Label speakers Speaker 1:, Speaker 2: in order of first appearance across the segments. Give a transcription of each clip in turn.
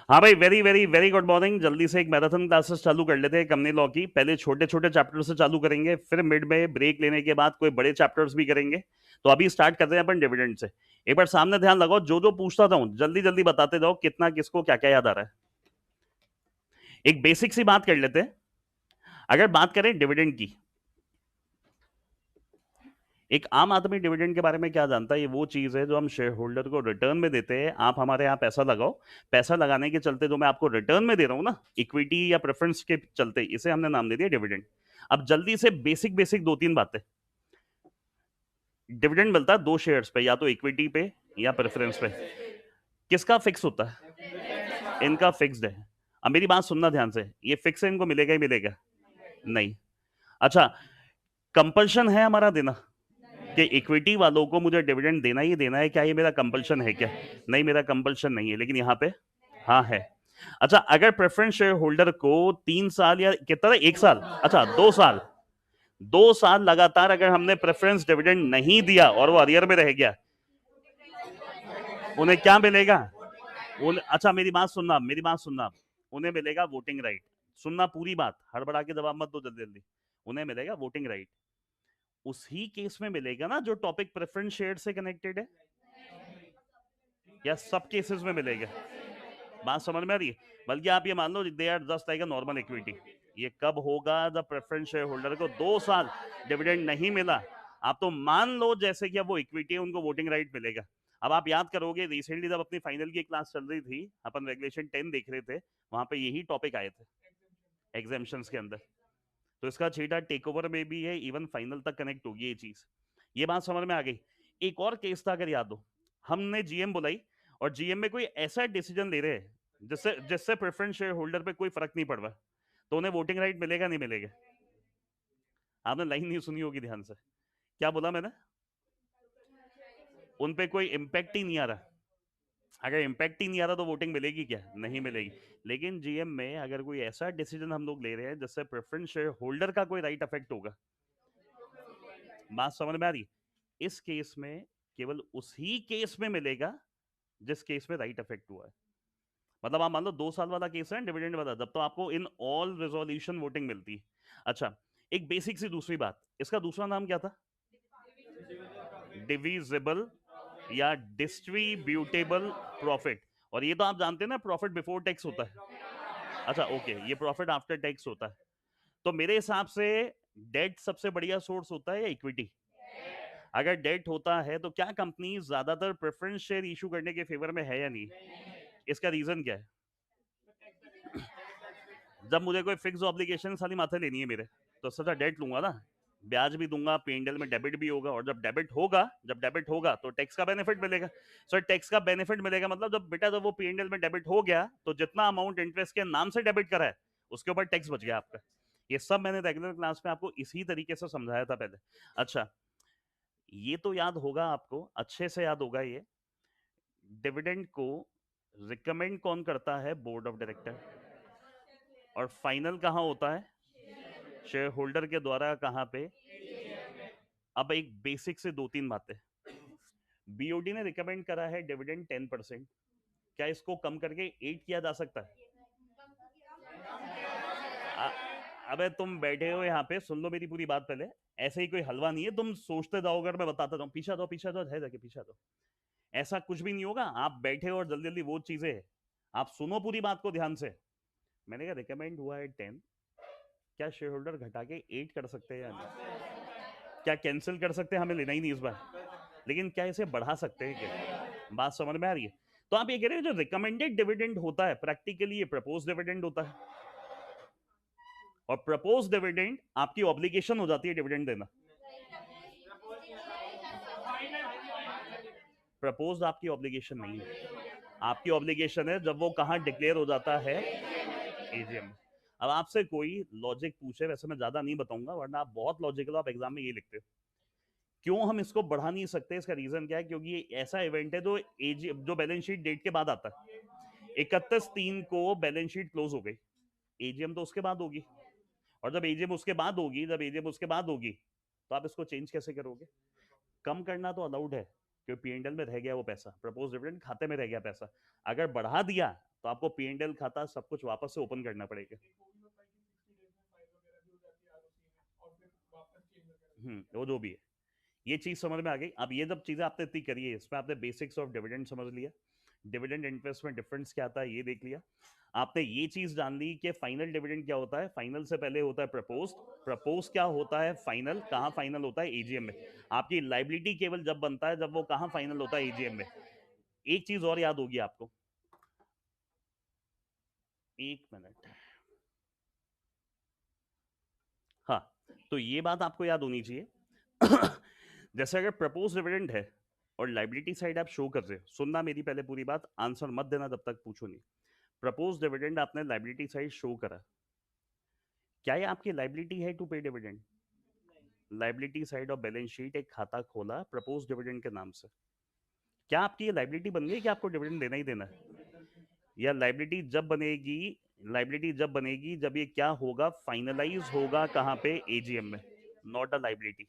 Speaker 1: हाँ भाई, very very very good morning. जल्दी से एक मैराथन क्लासेस चालू कर लेते हैं कंपनी लॉ की। पहले छोटे छोटे चैप्टर से चालू करेंगे, फिर मिड में ब्रेक लेने के बाद कोई बड़े चैप्टर्स भी करेंगे। तो अभी स्टार्ट करते हैं अपन डिविडेंड से। एक बार सामने ध्यान लगाओ, जो जो पूछता था जल्दी जल्दी बताते जाओ कितना किसको क्या क्या याद आ रहा है। एक बेसिक सी बात कर लेते हैं। अगर बात करें डिविडेंड की, एक आम आदमी डिविडेंड के बारे में क्या जानता है? ये वो चीज है जो हम शेयर होल्डर को रिटर्न में देते हैं। आप हमारे यहाँ पैसा लगाओ, पैसा लगाने के चलते जो मैं आपको रिटर्न में दे रहा हूँ ना, इक्विटी या प्रेफरेंस के चलते, इसे हमने नाम दे दिया डिविडेंड। अब जल्दी से बेसिक बेसिक दो तीन बातें। डिविडेंड मिलता है दो शेयर्स पे, या तो इक्विटी पे या प्रेफरेंस पे। किसका फिक्स होता है? इनका फिक्स्ड है। अब मेरी बात सुनना ध्यान से, ये फिक्स है, इनको मिलेगा ही मिलेगा? नहीं। अच्छा, कंपल्शन है हमारा देना कि इक्विटी वालों को मुझे डिविडेंड देना ही देना है? क्या ये मेरा कंपल्शन है क्या? नहीं, मेरा कंपल्शन नहीं है, लेकिन यहाँ पे हाँ है। अच्छा, अगर प्रेफरेंस शेयर होल्डर को 3 साल या कितना, 1 साल, अच्छा 2 साल, 2 साल लगातार अगर हमने प्रेफरेंस डिविडेंड नहीं दिया और वो अरियर में रह गया, उन्हें क्या मिलेगा? अच्छा मेरी बात सुनना, मेरी बात सुनना, उन्हें मिलेगा वोटिंग राइट। सुनना पूरी बात, हड़बड़ा के जवाब मत दो जल्दी जल्दी। उन्हें मिलेगा वोटिंग राइट। उसी केस में मिलेगा ना जो टॉपिक प्रेफरेंस शेयर से कनेक्टेड है, या सब केसेस में मिलेगा? बात समझ में आ रही है? बल्कि आप ये मान लो they are just like a normal equity. ये कब होगा? जब प्रेफरेंस शेयर होल्डर को 2 साल डिविडेंड नहीं मिला। आप तो मान लो जैसे कि अब वो इक्विटी है, उनको वोटिंग राइट मिलेगा। अब आप याद करोगे, रिसेंटली जब अपनी फाइनल की क्लास चल रही थी, अपन रेगुलेशन 10 देख रहे थे, वहां पे यही टॉपिक आए थे एग्जाम्पशंस के अंदर। तो इसका छेड़ा टेक ओवर में भी है, इवन फाइनल तक कनेक्ट होगी ये चीज। ये बात समझ में आ गई? एक और केस था, अगर याद हो, हमने जीएम बुलाई और जीएम में कोई ऐसा डिसीजन ले रहे हैं जिससे जिससे प्रेफरेंस शेयर होल्डर पे कोई फर्क नहीं पड़ रहा, तो उन्हें वोटिंग राइट मिलेगा नहीं मिलेगा? आपने लाइन नहीं सुनी होगी ध्यान से। क्या बोला मैंने? उन पे कोई इम्पैक्ट ही नहीं आ रहा। अगर इम्पैक्ट ही नहीं आ रहा तो वोटिंग मिलेगी क्या? नहीं मिलेगी। लेकिन जीएम में अगर कोई ऐसा डिसीजन हम लोग ले रहे हैं जिससे प्रेफरेंस शेयर होल्डर का कोई राइट अफेक्ट होगा, बात समझ में आ रही? इस केस में केवल उसी केस में मिलेगा जिस केस में राइट अफेक्ट हुआ है। मतलब आप मान लो 2 साल वाला केस है डिविडेंड वाला, जब तो आपको इन ऑल रेजोल्यूशन वोटिंग मिलती है। अच्छा, एक बेसिक सी दूसरी बात, इसका दूसरा नाम क्या था? डिविजिबल या डिस्ट्रीब्यूटेबल प्रॉफिट। और ये तो आप जानते हैं ना, प्रॉफिट बिफोर टैक्स होता है। अच्छा ओके, ये प्रॉफिट आफ्टर टैक्स होता है। तो मेरे हिसाब से डेट सबसे बढ़िया सोर्स होता है या इक्विटी? अगर डेट होता है तो क्या कंपनी ज्यादातर प्रेफरेंस शेयर इशू करने के फेवर में है या नहीं? इसका रीजन क्या है? जब मुझे कोई फिक्स ऑब्लिगेशन साली माथे लेनी है मेरे, तो सदा डेट लूंगा ना, ब्याज भी दूंगा, पीएनएल में डेबिट भी होगा, और जब डेबिट होगा तो टैक्स का बेनिफिट मिलेगा। सर टैक्स का बेनिफिट मिलेगा मतलब, जब बेटा जब वो पीएनएल में डेबिट हो गया तो जितना अमाउंट इंटरेस्ट के नाम से डेबिट करा है उसके ऊपर टैक्स बच गया आपका। ये सब मैंने रेगुलर क्लास में आपको इसी तरीके से समझाया था पहले। अच्छा, ये तो याद होगा आपको, अच्छे से याद होगा ये। डिविडेंड को रिकमेंड कौन करता है? Board of director. और फाइनल कहाँ होता है? शेयर होल्डर के द्वारा। कहाँ पे? अब एक बेसिक से दो तीन बातें। बीओडी ने रिकमेंड करा है डिविडेंड 10%। क्या इसको कम करके 8 किया जा सकता है? आ, अबे तुम बैठे हो यहाँ पे, सुन लो मेरी पूरी बात पहले। ऐसे ही कोई हलवा नहीं है, तुम सोचते जाओ, अगर मैं बताता जाऊँ, पीछे जाओ है जाके पीछे जाओ। ऐसा कुछ भी नहीं होगा। आप बैठे हो और जल्दी जल्दी वो चीजें है। आप सुनो पूरी बात को ध्यान से। मैंने कहा रिकमेंड हुआ है 10, क्या शेयर होल्डर घटा के 8 कर सकते हैं या नहीं? क्या कैंसिल कर सकते हैं? हमें लेना ही नहीं इस बार। लेकिन क्या इसे बढ़ा सकते हैं क्या? बात समझ में आ रही है? तो आप ये कह रहे हो जो रिकमेंडेड डिविडेंड होता है प्रैक्टिकली ये प्रपोज डिविडेंड होता है। और प्रपोज डिविडेंड आपकी ऑब्लिगेशन हो जाती है डिविडेंड देना। प्रपोज आपकी ऑब्लिगेशन नहीं है। आपकी ऑब्लिगेशन है जब वो कहां डिक्लेयर हो जाता है? एजीएम। अब आपसे कोई लॉजिक पूछे, वैसे मैं ज्यादा नहीं बताऊंगा वरना आप बहुत लॉजिकल हो, आप एग्जाम में ये लिखते हो। क्यों हम इसको बढ़ा नहीं सकते? इसका रीजन क्या है? क्योंकि ये ऐसा इवेंट है जो जो बैलेंस शीट डेट के बाद आता है। 31/3 को बैलेंस शीट क्लोज हो गई, एजीएम तो उसके बाद होगी। और जब एजीएम उसके बाद होगी तो आप इसको चेंज कैसे करोगे? कम करना तो अलाउड है, क्योंकि पीएनएल में रह गया वो पैसा, प्रपोज डिविडेंड खाते में रह गया पैसा। अगर बढ़ा दिया तो आपको P&L खाता सब कुछ वापस से ओपन करना पड़ेगा। वो जो भी है, ये चीज समझ में आ गई। अब ये जब चीजें आपने इतनी करी है, इसमें आपने बेसिक्स ऑफ डिविडेंड समझ लिया, डिविडेंड इंटरेस्ट में डिफरेंस क्या आता है ये देख लिया, आपने ये चीज जान ली कि फाइनल डिविडेंड क्या होता है, फाइनल से पहले होता है प्रपोज, प्रपोज क्या होता है, फाइनल कहाँ फाइनल होता है, एजीएम में। आपकी लाइबिलिटी केवल जब बनता है जब वो कहाँ फाइनल होता है, एजीएम में। एक चीज और याद होगी आपको, एक मिनट, हाँ, तो ये बात आपको याद होनी चाहिए जैसे अगर प्रपोज डिविडेंड है और लाइबिलिटी साइड आप शो कर रहे हो, सुनना मेरी पहले पूरी बात, आंसर मत देना जब तक पूछो नहीं। प्रपोज डिविडेंड आपने लाइबिलिटी साइड शो करा, क्या ये आपकी लाइबिलिटी है to pay dividend? Liability side of balance sheet एक खाता खोला प्रपोज डिविडेंड के नाम से, क्या आपकी ये लाइबिलिटी बन गई कि आपको डिविडेंड देना ही देना है? या लाइबिलिटी जब बनेगी, लाइबिलिटी जब बनेगी जब ये क्या होगा, फाइनलाइज होगा कहाँ पे, एजीएम में, नॉट अ लाइबिलिटी।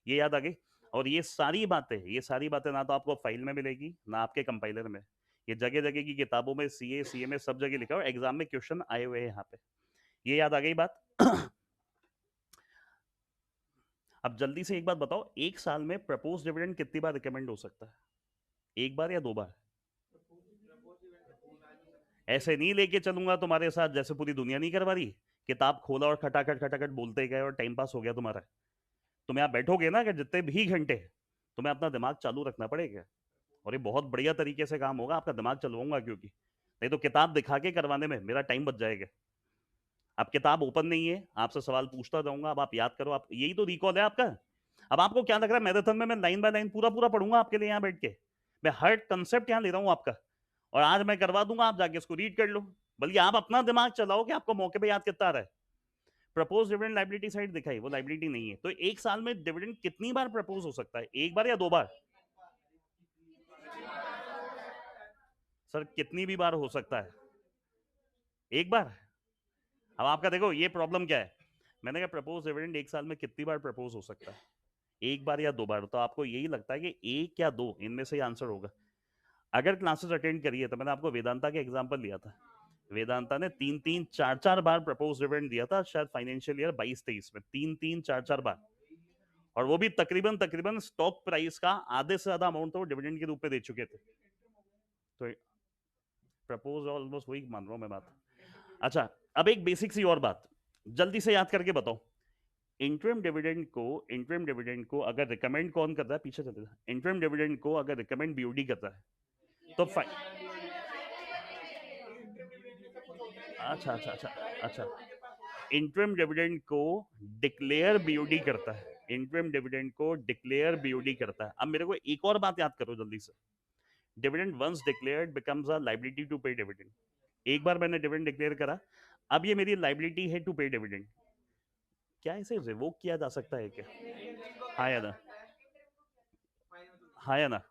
Speaker 1: ये याद आ गई। और ये सारी बातें ना तो आपको फाइल में मिलेगी ना आपके कंपाइलर में, ये जगह जगह की किताबों में, सीए सीए में सब जगह लिखा है और एग्जाम में क्वेश्चन आए हुए हैं यहाँ पे। ये याद आ गई बात अब जल्दी से एक बात बताओ, एक साल में प्रपोज डिविडेंड कितनी बार रिकमेंड हो सकता है, एक बार या दो बार? ऐसे नहीं लेके चलूंगा तुम्हारे साथ जैसे पूरी दुनिया नहीं करवा रही, किताब खोला और खटाखट खटाखट बोलते गए और टाइम पास हो गया तुम्हारा। तुम यहाँ बैठोगे ना कि जितने भी घंटे, तुम्हें अपना दिमाग चालू रखना पड़ेगा, और ये बहुत बढ़िया तरीके से काम होगा, आपका दिमाग चलवाऊंगा, क्योंकि नहीं तो किताब दिखा के करवाने में मेरा टाइम बच जाएगा। अब किताब ओपन नहीं है, आपसे सवाल पूछता जाऊंगा, अब आप याद करो, आप यही तो रिकॉल है आपका। अब आपको क्या लग रहा है मैराथन में मैं लाइन बाय लाइन पूरा पूरा पढ़ूंगा आपके लिए यहाँ बैठ के? मैं हर कंसेप्ट यहाँ ले रहा हूँ आपका, और आज मैं करवा दूंगा, आप जाके इसको रीड कर लो, बल्कि आप अपना दिमाग चलाओ कि आपको मौके पे याद कितना आ रहा है। प्रपोज डिविडेंड लाइबिलिटी साइड दिखाई, वो लाइबिलिटी नहीं है, तो एक साल में डिविडेंड कितनी बार प्रपोज हो सकता है, एक बार या दो बार? सर कितनी भी बार हो सकता है, एक बार। अब आपका देखो ये प्रॉब्लम क्या है, मैंने कहा प्रपोज डिविडेंड एक साल में कितनी बार प्रपोज हो सकता है, एक बार या दो बार, तो आपको यही लगता है कि एक या दो इनमें से आंसर होगा। अगर क्लासेस अटेंड करिए तो मैंने आपको वेदांता के एग्जांपल लिया था, वेदांता ने तीन तीन चार चार बार प्रपोज डिविडेंड दिया था, शायद फाइनेंशियल ईयर 22-23 में, तीन तीन चार चार बार, और वो भी तकरीबन तकरीबन स्टॉक प्राइस का आधे से ज्यादा अमाउंट तो वो डिविडेंड के रूप में दे चुके थे। तो प्रपोज ऑलमोस्ट वही मान रहा हूं मैं बात। अच्छा, अब एक बेसिक सी और बात जल्दी से याद करके बताओ, इंटरिम डिविडेंड को अगर रिकमेंड कौन कर रहा है, पीछे चले जा, इंटरिम डिविडेंड को अगर रिकमेंड बीओडी कर रहा है तो अच्छा अच्छा अच्छा अच्छा, इंटरिम डिविडेंड को डिक्लेयर बीओडी करता है, इंटरिम डिविडेंड को डिक्लेयर बीओडी करता है। अब मेरे को एक और बात याद करो जल्दी से, dividend once declared becomes a liability to pay dividend. एक बार मैंने डिविडेंड डिक्लेयर करा, अब ये मेरी लायबिलिटी है टू पे डिविडेंड, क्या इसे रिवोक किया जा सकता है क्या? हाँ या ना, हाँ या ना,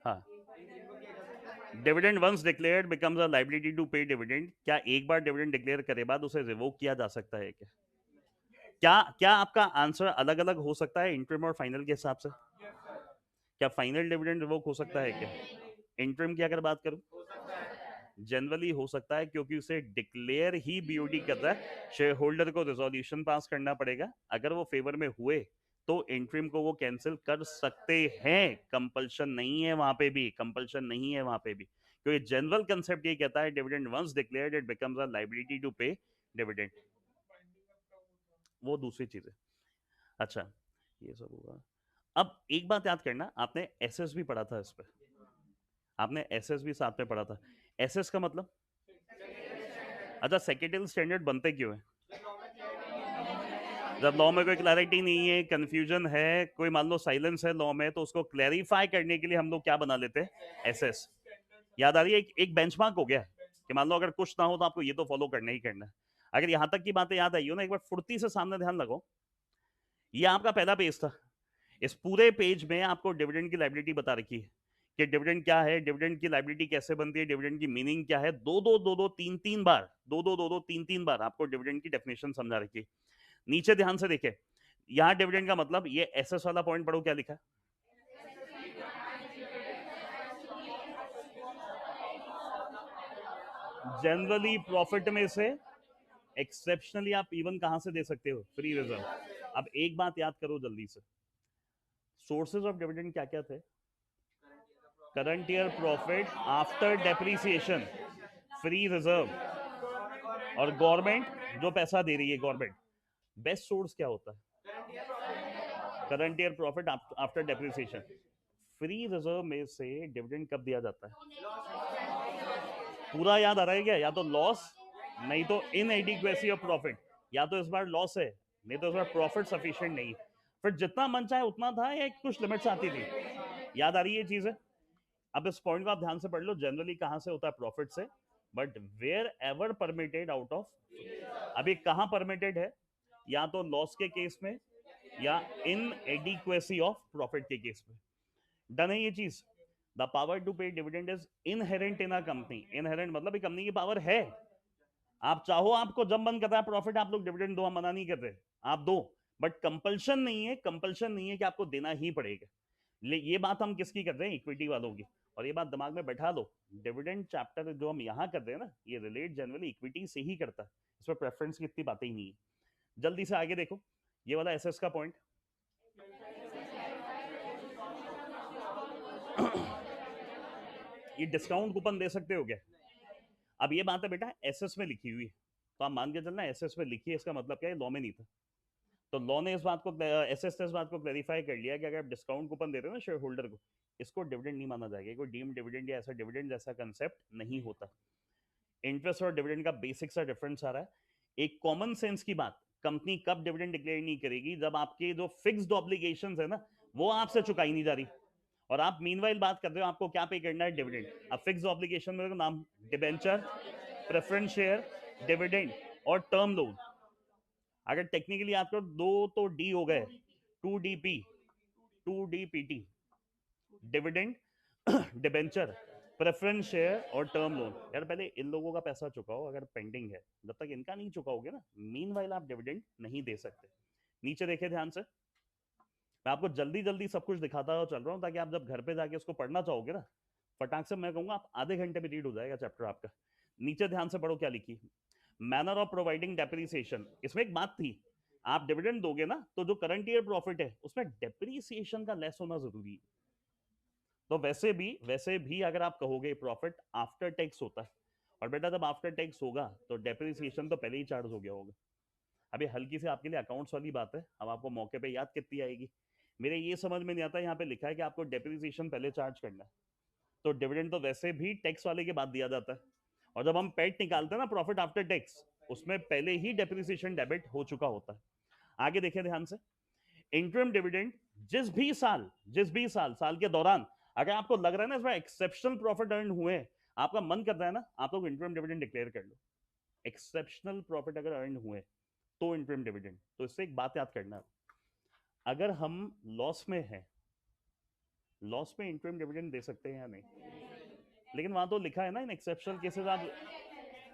Speaker 1: हाँ, dividend once declared becomes a liability to pay dividend, क्या एक बार डिविडेंड डिक्लेयर करे बाद उसे रिवोक किया जा सकता है क्या? क्या क्या आपका आंसर अलग अलग हो सकता है इंटरिम और फाइनल के हिसाब से? क्या फाइनल डिविडेंड रिवोक हो सकता है क्या? इंटरिम की अगर बात करूं, जनरली हो सकता है, क्योंकि उसे डिक्लेयर ही बीओडी कर रहा है, शेयर होल्डर को रेजोल्यूशन पास करना पड़ेगा, अगर वो फेवर में हुए तो इंटरिम को वो कैंसिल कर सकते हैं, कंपल्शन नहीं है वहां पे भी, कंपल्शन नहीं है वहां पे भी, क्योंकि जनरल कंसेप्ट ये कहता है dividend once declared it becomes a liability to pay dividend, वो दूसरी चीज है। अच्छा, ये सब होगा। अब एक बात याद करना, आपने एसएस भी पढ़ा था इस पे, आपने एसएस भी साथ में पढ़ा था, एसएस का मतलब, अच्छा सेक्रेटरी स्टैंडर्ड बनते क्यों है? जब लॉ में कोई क्लैरिटी नहीं है, कंफ्यूजन है, कोई मान लो साइलेंस है लॉ में, तो उसको क्लैरिफाई करने के लिए हम लोग क्या बना लेते हैं, एसएस। याद आ रही है, एक बेंचमार्क हो गया कि मान लो अगर कुछ ना हो तो आपको ये तो फॉलो करना ही करना है। अगर यहां तक की बातें याद आई हो ना, एक बार फुर्ती से सामने ध्यान लगाओ, ये आपका पहला पेज था, इस पूरे पेज में आपको डिविडेंड की लायबिलिटी बता रखी है कि डिविडेंड क्या है, डिविडेंड की लायबिलिटी कैसे बनती है, डिविडेंड की मीनिंग क्या है, दो दो तीन तीन बार, दो तीन तीन बार आपको डिविडेंड की डेफिनेशन समझा रखी है। नीचे ध्यान से देखे, यहां डिविडेंड का मतलब, ये एसएस वाला पॉइंट पढ़ो क्या लिखा है, जनरली प्रॉफिट में से एक्सेप्शनली आप इवन कहां से दे सकते हो? Free reserve. अब एक बात याद करो जल्दी से, सोर्सेज ऑफ डिविडेंड क्या क्या थे? Current year profit after depreciation, free reserve, और गवर्नमेंट जो पैसा दे रही है गवर्नमेंट। बेस्ट सोर्स क्या होता है? Current year profit after depreciation. Free reserve में से डिविडेंड कब दिया जाता है? पूरा याद आ रहा है क्या? या तो लॉस, नहीं तो इन एडिक्वेसी ऑफ प्रॉफिट। या तो इस बार लॉस है, नहीं तो इस बार प्रॉफिट सफिशिएंट नहीं। फिर जितना मन चाहे उतना था या कुछ लिमिट्स आती थी? याद आ रही है चीजें? अब इस पॉइंट को आप ध्यान से पढ़ लो, जनरली कहां से होता है? प्रॉफिट से, but wherever permitted out of. अभी कहां परमिटेड है? या तो लॉस के केस में या इन एडिक्वेसी ऑफ प्रॉफिट के केस में। डन है ये चीज? The power to pay dividend is inherent in a company. Inherent मतलब एक कंपनी की पावर है। आप चाहो, आपको जब मन करता है प्रॉफिट आप लोग डिविडेंड दो, हम मना नहीं कर रहे, आप दो, बट कंपल्शन नहीं है, कंपल्शन नहीं है कि आपको देना ही पड़ेगा। ये बात हम किसकी कर रहे हैं? इक्विटी वालों की। और ये बात दिमाग में बैठा लो, डिविडेंड चैप्टर जो हम यहाँ कर रहे हैं ना, ये रिलेट जनरली इक्विटी से ही करता है, इसमें प्रेफरेंस की इतनी बातें ही नहीं है। जल्दी से आगे देखो, ये वाला एसएस का पॉइंट। ये डिस्काउंट कूपन दे सकते हो क्या? अब ये बात है बेटा एसएस में लिखी हुई है, तो आप मान के चलना एसएस में लिखी है, इसका मतलब क्या है? लॉ में नहीं था। तो लॉ ने इस बात को, एसएस ने इस बात को क्लैरिफाई कर लिया कि अगर आप डिस्काउंट कूपन दे रहे हो ना शेयर होल्डर को, इसको डिविडेंड नहीं माना जाएगा। कोई डीम डिविडेंड या ऐसा डिविडेंड जैसा कंसेप्ट नहीं होता। इंटरेस्ट और डिविडेंड का बेसिक सा डिफरेंस आ रहा है। एक कॉमन सेंस की बात, कंपनी कब डिविडेंड डिक्लेयर नहीं करेगी? जब आपके जो फिक्स्ड ऑब्लिगेशंस है ना, वो आपसे चुकाई नहीं जा रही, और आप मीनवाइल बात कर रहे हो आपको क्या पे करना है? डिविडेंड। अब फिक्स्ड ऑब्लिगेशन में नाम डिबेंचर, प्रेफरेंस शेयर, डिविडेंड और टर्म लोन। अगर टेक्निकली आपको दो तो डी हो गए, 2DP, 2DPT, dividend, debenture, preference share और टर्म लोन। यार पहले इन लोगों का पैसा चुकाओ अगर पेंडिंग है, जब तक इनका नहीं चुकाओगे ना, मीनवाइल आप डिविडेंड नहीं दे सकते। नीचे देखे ध्यान से, मैं आपको जल्दी जल्दी सब कुछ दिखाता हुआ चल रहा हूँ, ताकि आप जब घर पे जाके उसको पढ़ना चाहोगे ना, फटाक से मैं कहूंगा आप आधे घंटे में रीड हो जाएगा चैप्टर आपका। नीचे ध्यान से पढ़ो क्या लिखी, मैनर ऑफ प्रोवाइडिंग डेप्रिसिएशन। इसमें एक बात थी, आप डिविडेंड दोगे ना, तो जो करंट ईयर प्रॉफिट है उसमें डेप्रिसिएशन का लेस होना जरूरी है। तो वैसे भी अगर आप कहोगे प्रॉफिट आफ्टर टैक्स होता है, और बेटा जब आफ्टर टैक्स होगा तो डेप्रिसिएशन तो पहले ही चार्ज हो गया होगा। अभी हल्की से आपके लिए अकाउंट्स वाली बात है, अब आपको मौके पे याद कितनी आएगी? मेरे ये समझ में नहीं आता, यहाँ पे लिखा है कि आपको डेप्रिसिएशन पहले चार्ज करना है, तो डिविडेंड तो वैसे भी टैक्स वाले के बाद दिया जाता है, और जब हम पेट निकालते हैं ना प्रॉफिट आफ्टर टैक्स, उसमें पहले ही डेप्रिसिएशन डेबिट हो चुका होता है। आगे देखें ध्यान से, इंटरम डिविडेंड, जिस भी साल साल के दौरान अगर आपको लग रहा है ना इसमें एक्सेप्शनल प्रॉफिट अर्न हुए हैं, आपका मन करता है ना आप लोग इंटरम डिविडेंड डिक्लेयर कर लो। एक्सेप्शनल प्रॉफिट अगर अर्न हुए तो इंटरम डिविडेंड। तो इससे एक बात याद करना, अगर हम लॉस में हैं, लॉस में इंटरम डिविडेंड दे सकते हैं या नहीं? लेकिन वहां तो लिखा है ना इन एक्सेप्शनल केसेस आप।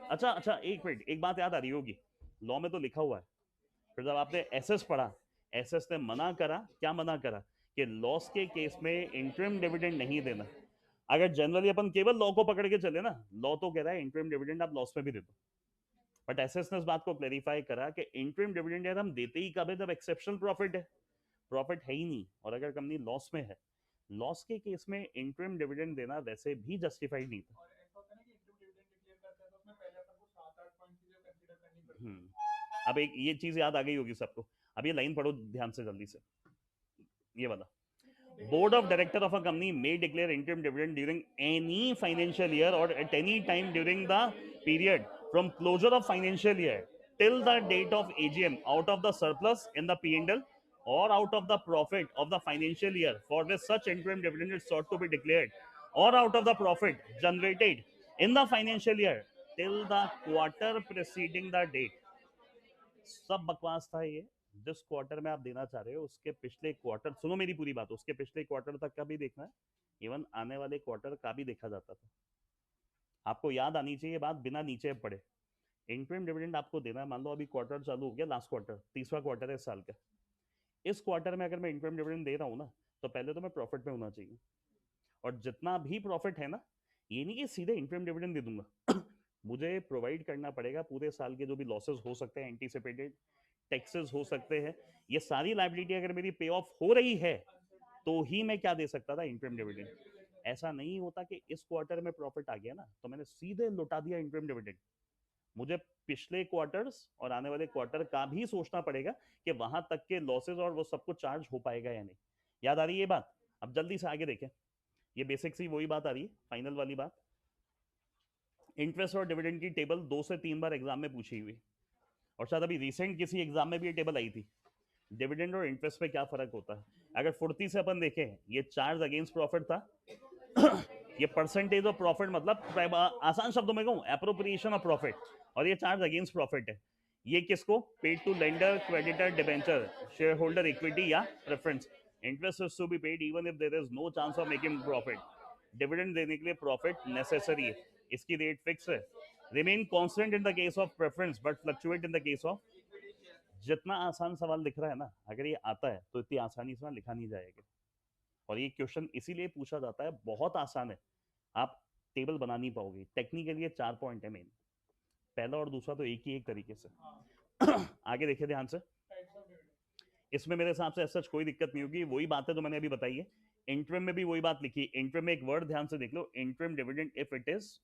Speaker 1: अच्छा अच्छा, एक मिनट, एक बात याद आ रही होगी, लॉ में तो लिखा हुआ है, फिर जब आपने एसएस पढ़ा, एसएस ने मना करा, क्या मना करा? कि लॉस के केस में इंटरिम डिविडेंड नहीं देना। अगर जनरली अपन केवल लॉ को पकड़ के चले ना, लॉ तो कह रहा है इंटरिम डिविडेंड आप लॉस में भी दे दो, बट एसएस ने इस बात को क्लैरिफाई करा कि इंटरिम डिविडेंड यार हम देते ही कब है? जब एक्सेप्शनल प्रॉफिट है, प्रॉफिट है ही नहीं, और अगर कंपनी लॉस में है, लॉस के केस में इंटरिम डिविडेंड देना वैसे भी जस्टिफाइड नहीं था। अब एक ये चीज याद आ गई होगी सबको, अब ये लाइन पढ़ो ध्यान से जल्दी से, ये वाला, board of director of a company may declare interim dividend during any financial year or at any time during the period from closure of financial year till the date of AGM out of the surplus in the P&L or out of the profit of the financial year for which such interim dividend is sought to be declared, or out of the profit generated in the financial year till the quarter preceding the date। सब बकवास था ये। जिस quarter में आप देना चाह रहे हो उसके पिछले क्वार्टर, सुनो मेरी पूरी बात, उसके पिछले क्वार्टर तक का भी देखना है, इवन आने वाले क्वार्टर का भी देखा जाता था। आपको याद आनी चाहिए बात बिना नीचे पड़े। इंटरिम डिविडेंड आपको देना है, मान लो अभी क्वार्टर चालू हो गया, लास्ट क्वार्टर, तीसरा क्वार्टर है इस साल का, इस क्वार्टर में अगर मैं इंटरिम डिविडेंड दे रहा हूँ ना, तो पहले तो मैं प्रॉफिट में होना चाहिए, और जितना भी प्रॉफिट है ना, ये नहीं कि सीधे इंटरिम डिविडेंड दे दूंगा मुझे प्रोवाइड करना पड़ेगा पूरे साल के जो भी लॉसेस हो सकते हैं, एंटीसिपेटेड टैक्सेस हो सकते हैं, ये सारी लाइबिलिटी अगर मेरी पे ऑफ हो रही है तो ही मैं क्या दे सकता था, इंटरिम डिविडेंड। ऐसा नहीं होता कि इस क्वार्टर में प्रॉफिट आ गया ना तो मैंने सीधे लुटा दिया इंटरिम डिविडेंड। मुझे पिछले क्वार्टर्स और आने वाले क्वार्टर का भी सोचना पड़ेगा कि वहां तक के लॉसेस और वो सब कुछ चार्ज हो पाएगा या नहीं। याद आ रही है ये बात? अब जल्दी से आगे देखें, ये बेसिक सी वही बात आ रही है, फाइनल वाली बात। इंटरेस्ट और डिविडेंड की टेबल 2 से 3 बार एग्जाम में पूछी हुई, और शायद अभी रिसेंट किसी एग्जाम में भी ये टेबल आई थी। डिविडेंड और इंटरेस्ट पे क्या फर्क होता है? अगर फुर्ती से अपन देखें, ये चार्ज अगेंस्ट प्रॉफिट था ये परसेंटेज ऑफ प्रॉफिट, मतलब आसान शब्दों में कहूं एप्रोप्रिएशन ऑफ प्रॉफिट, और ये चार्ज अगेंस्ट प्रॉफिट है। ये किसको? Paid to lender, creditor, debenture, share holder equity या preference. Interest is to be paid even if there is no chance of making profit. Dividend देने के लिए प्रॉफिट नेसेसरी है, इसकी रेट फिक्स है। Remain constant in the case of preference but fluctuate in the case of. जितना आसान सवाल दिख रहा है ना, अगर ये आता है तो इतनी आसानी से लिखा नहीं जाएगा। और ये क्वेश्चन इसीलिए पूछा जाता है, बहुत आसान है, आप टेबल बना नहीं पाओगे। टेक्निकली ये 4 पॉइंट है मेन, पहला और दूसरा तो एक ही एक तरीके से। आगे देखिए ध्यान से, इसमें मेरे हिसाब से सच कोई दिक्कत नहीं होगी, वही बात है जो मैंने अभी बताई है। इंटरम में भी वही बात लिखी है। इंटरम में एक वर्ड ध्यान से देख लो, interim dividend if it is,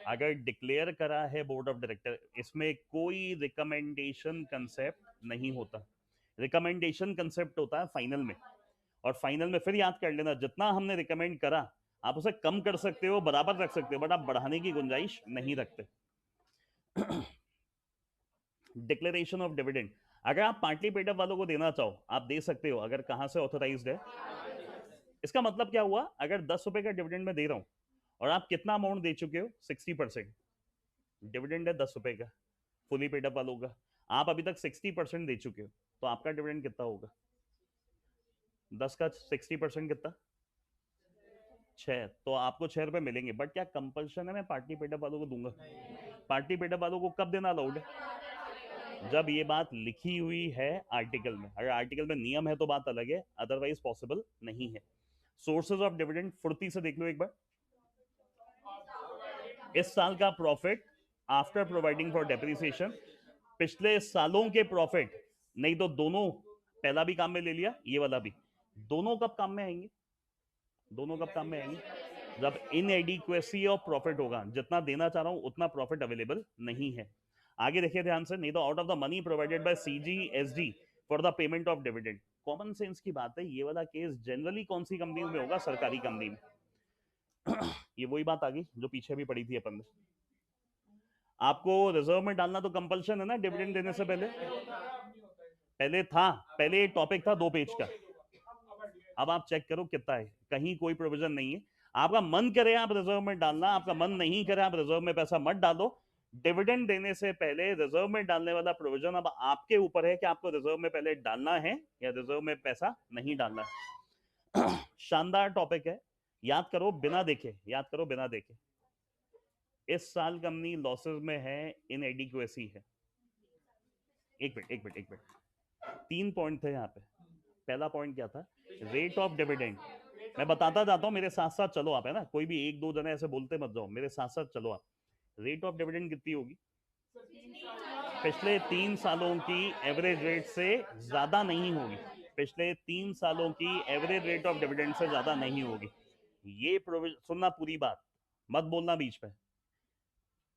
Speaker 1: अगर डिक्लेयर करा है बोर्ड ऑफ डायरेक्टर, इसमें कोई रिकमेंडेशन कंसेप्ट नहीं होता। रिकमेंडेशन कंसेप्ट होता है फाइनल में, और फाइनल में फिर याद कर लेना, जितना हमने रिकमेंड करा आप उसे कम कर सकते हो, बराबर रख सकते हो, बट आप बढ़ाने की गुंजाइश नहीं रखते। डिक्लेरेशन ऑफ डिविडेंड, अगर आप पार्टली पेड अप वालों को देना चाहो आप दे सकते हो, अगर कहां से ऑथोराइज्ड है। इसका मतलब क्या हुआ, अगर 10 रुपए का डिविडेंड में दे रहा हूं और आप कितना अमाउंट दे चुके हो, 60%। डिविडेंड है 10 रुपए का फुली पेड अप वालों का, आप अभी तक 60% दे चुके हो, तो आपका डिविडेंड कितना होगा? 10 का 60% कितना? 6। तो आपको 6 रुपए मिलेंगे, बट क्या कंपल्शन है मैं पार्टी पेडअप वालों को दूंगा? पार्टी पेडअप वालों को कब देना अलाउड है? जब ये बात लिखी हुई है आर्टिकल में। अगर आर्टिकल में नियम है तो बात अलग है, अदरवाइज पॉसिबल नहीं है। सोर्सेज ऑफ डिविडेंड फुर्ती से देख लो एक बार। इस साल का profit after providing for depreciation, पिछले सालों के प्रॉफिट, नहीं तो दोनों, पहला भी काम में ले लिया ये वाला भी, दोनों कब काम में आएंगे? दोनों कब काम में आएंगे? जब इनएडिक्वेसी ऑफ प्रॉफिट होगा, जितना देना चाह रहा हूं उतना प्रॉफिट अवेलेबल नहीं है। आगे देखिए ध्यान से, नहीं तो out of the money provided by CGSD for the payment of dividend. Common sense की बात है, ये वाला केस जनरली कौन सी कंपनी में होगा? सरकारी कंपनी में। ये वही बात आ गई जो पीछे भी पड़ी थी अपन ने। आपको रिजर्व में डालना तो कंपल्शन है ना डिविडेंड देने से पहले? पहले था, पहले टॉपिक था 2 पेज का, अब आप चेक करो कितना है, कहीं कोई प्रोविजन नहीं है। आपका मन करे आप रिजर्व में डालना, आपका मन नहीं करे आप रिजर्व में पैसा मत डालो। डिविडेंड देने से पहले रिजर्व में डालने वाला प्रोविजन अब आपके ऊपर है कि आपको रिजर्व में पहले डालना है या रिजर्व में पैसा नहीं डालना है। शानदार टॉपिक है, याद करो बिना देखे, याद करो बिना देखे। इस साल कंपनी लॉसेस में है, इनएडिक्वेसी है। एक मिनट एक मिनट एक मिनट, 3 पॉइंट थे यहाँ पे। पहला पॉइंट क्या था? Rate of dividend. मैं बताता जाता हूँ, मेरे साथ साथ चलो आप, है ना, कोई भी एक दो जने ऐसे बोलते मत जाओ, मेरे साथ साथ चलो आप। रेट ऑफ डिविडेंड कितनी होगी? पिछले 3 सालों की एवरेज रेट से ज्यादा नहीं होगी। पिछले 3 सालों की एवरेज रेट ऑफ डिविडेंड से ज्यादा नहीं होगी। ये प्रोविजन सुनना, पूरी बात मत बोलना बीच में।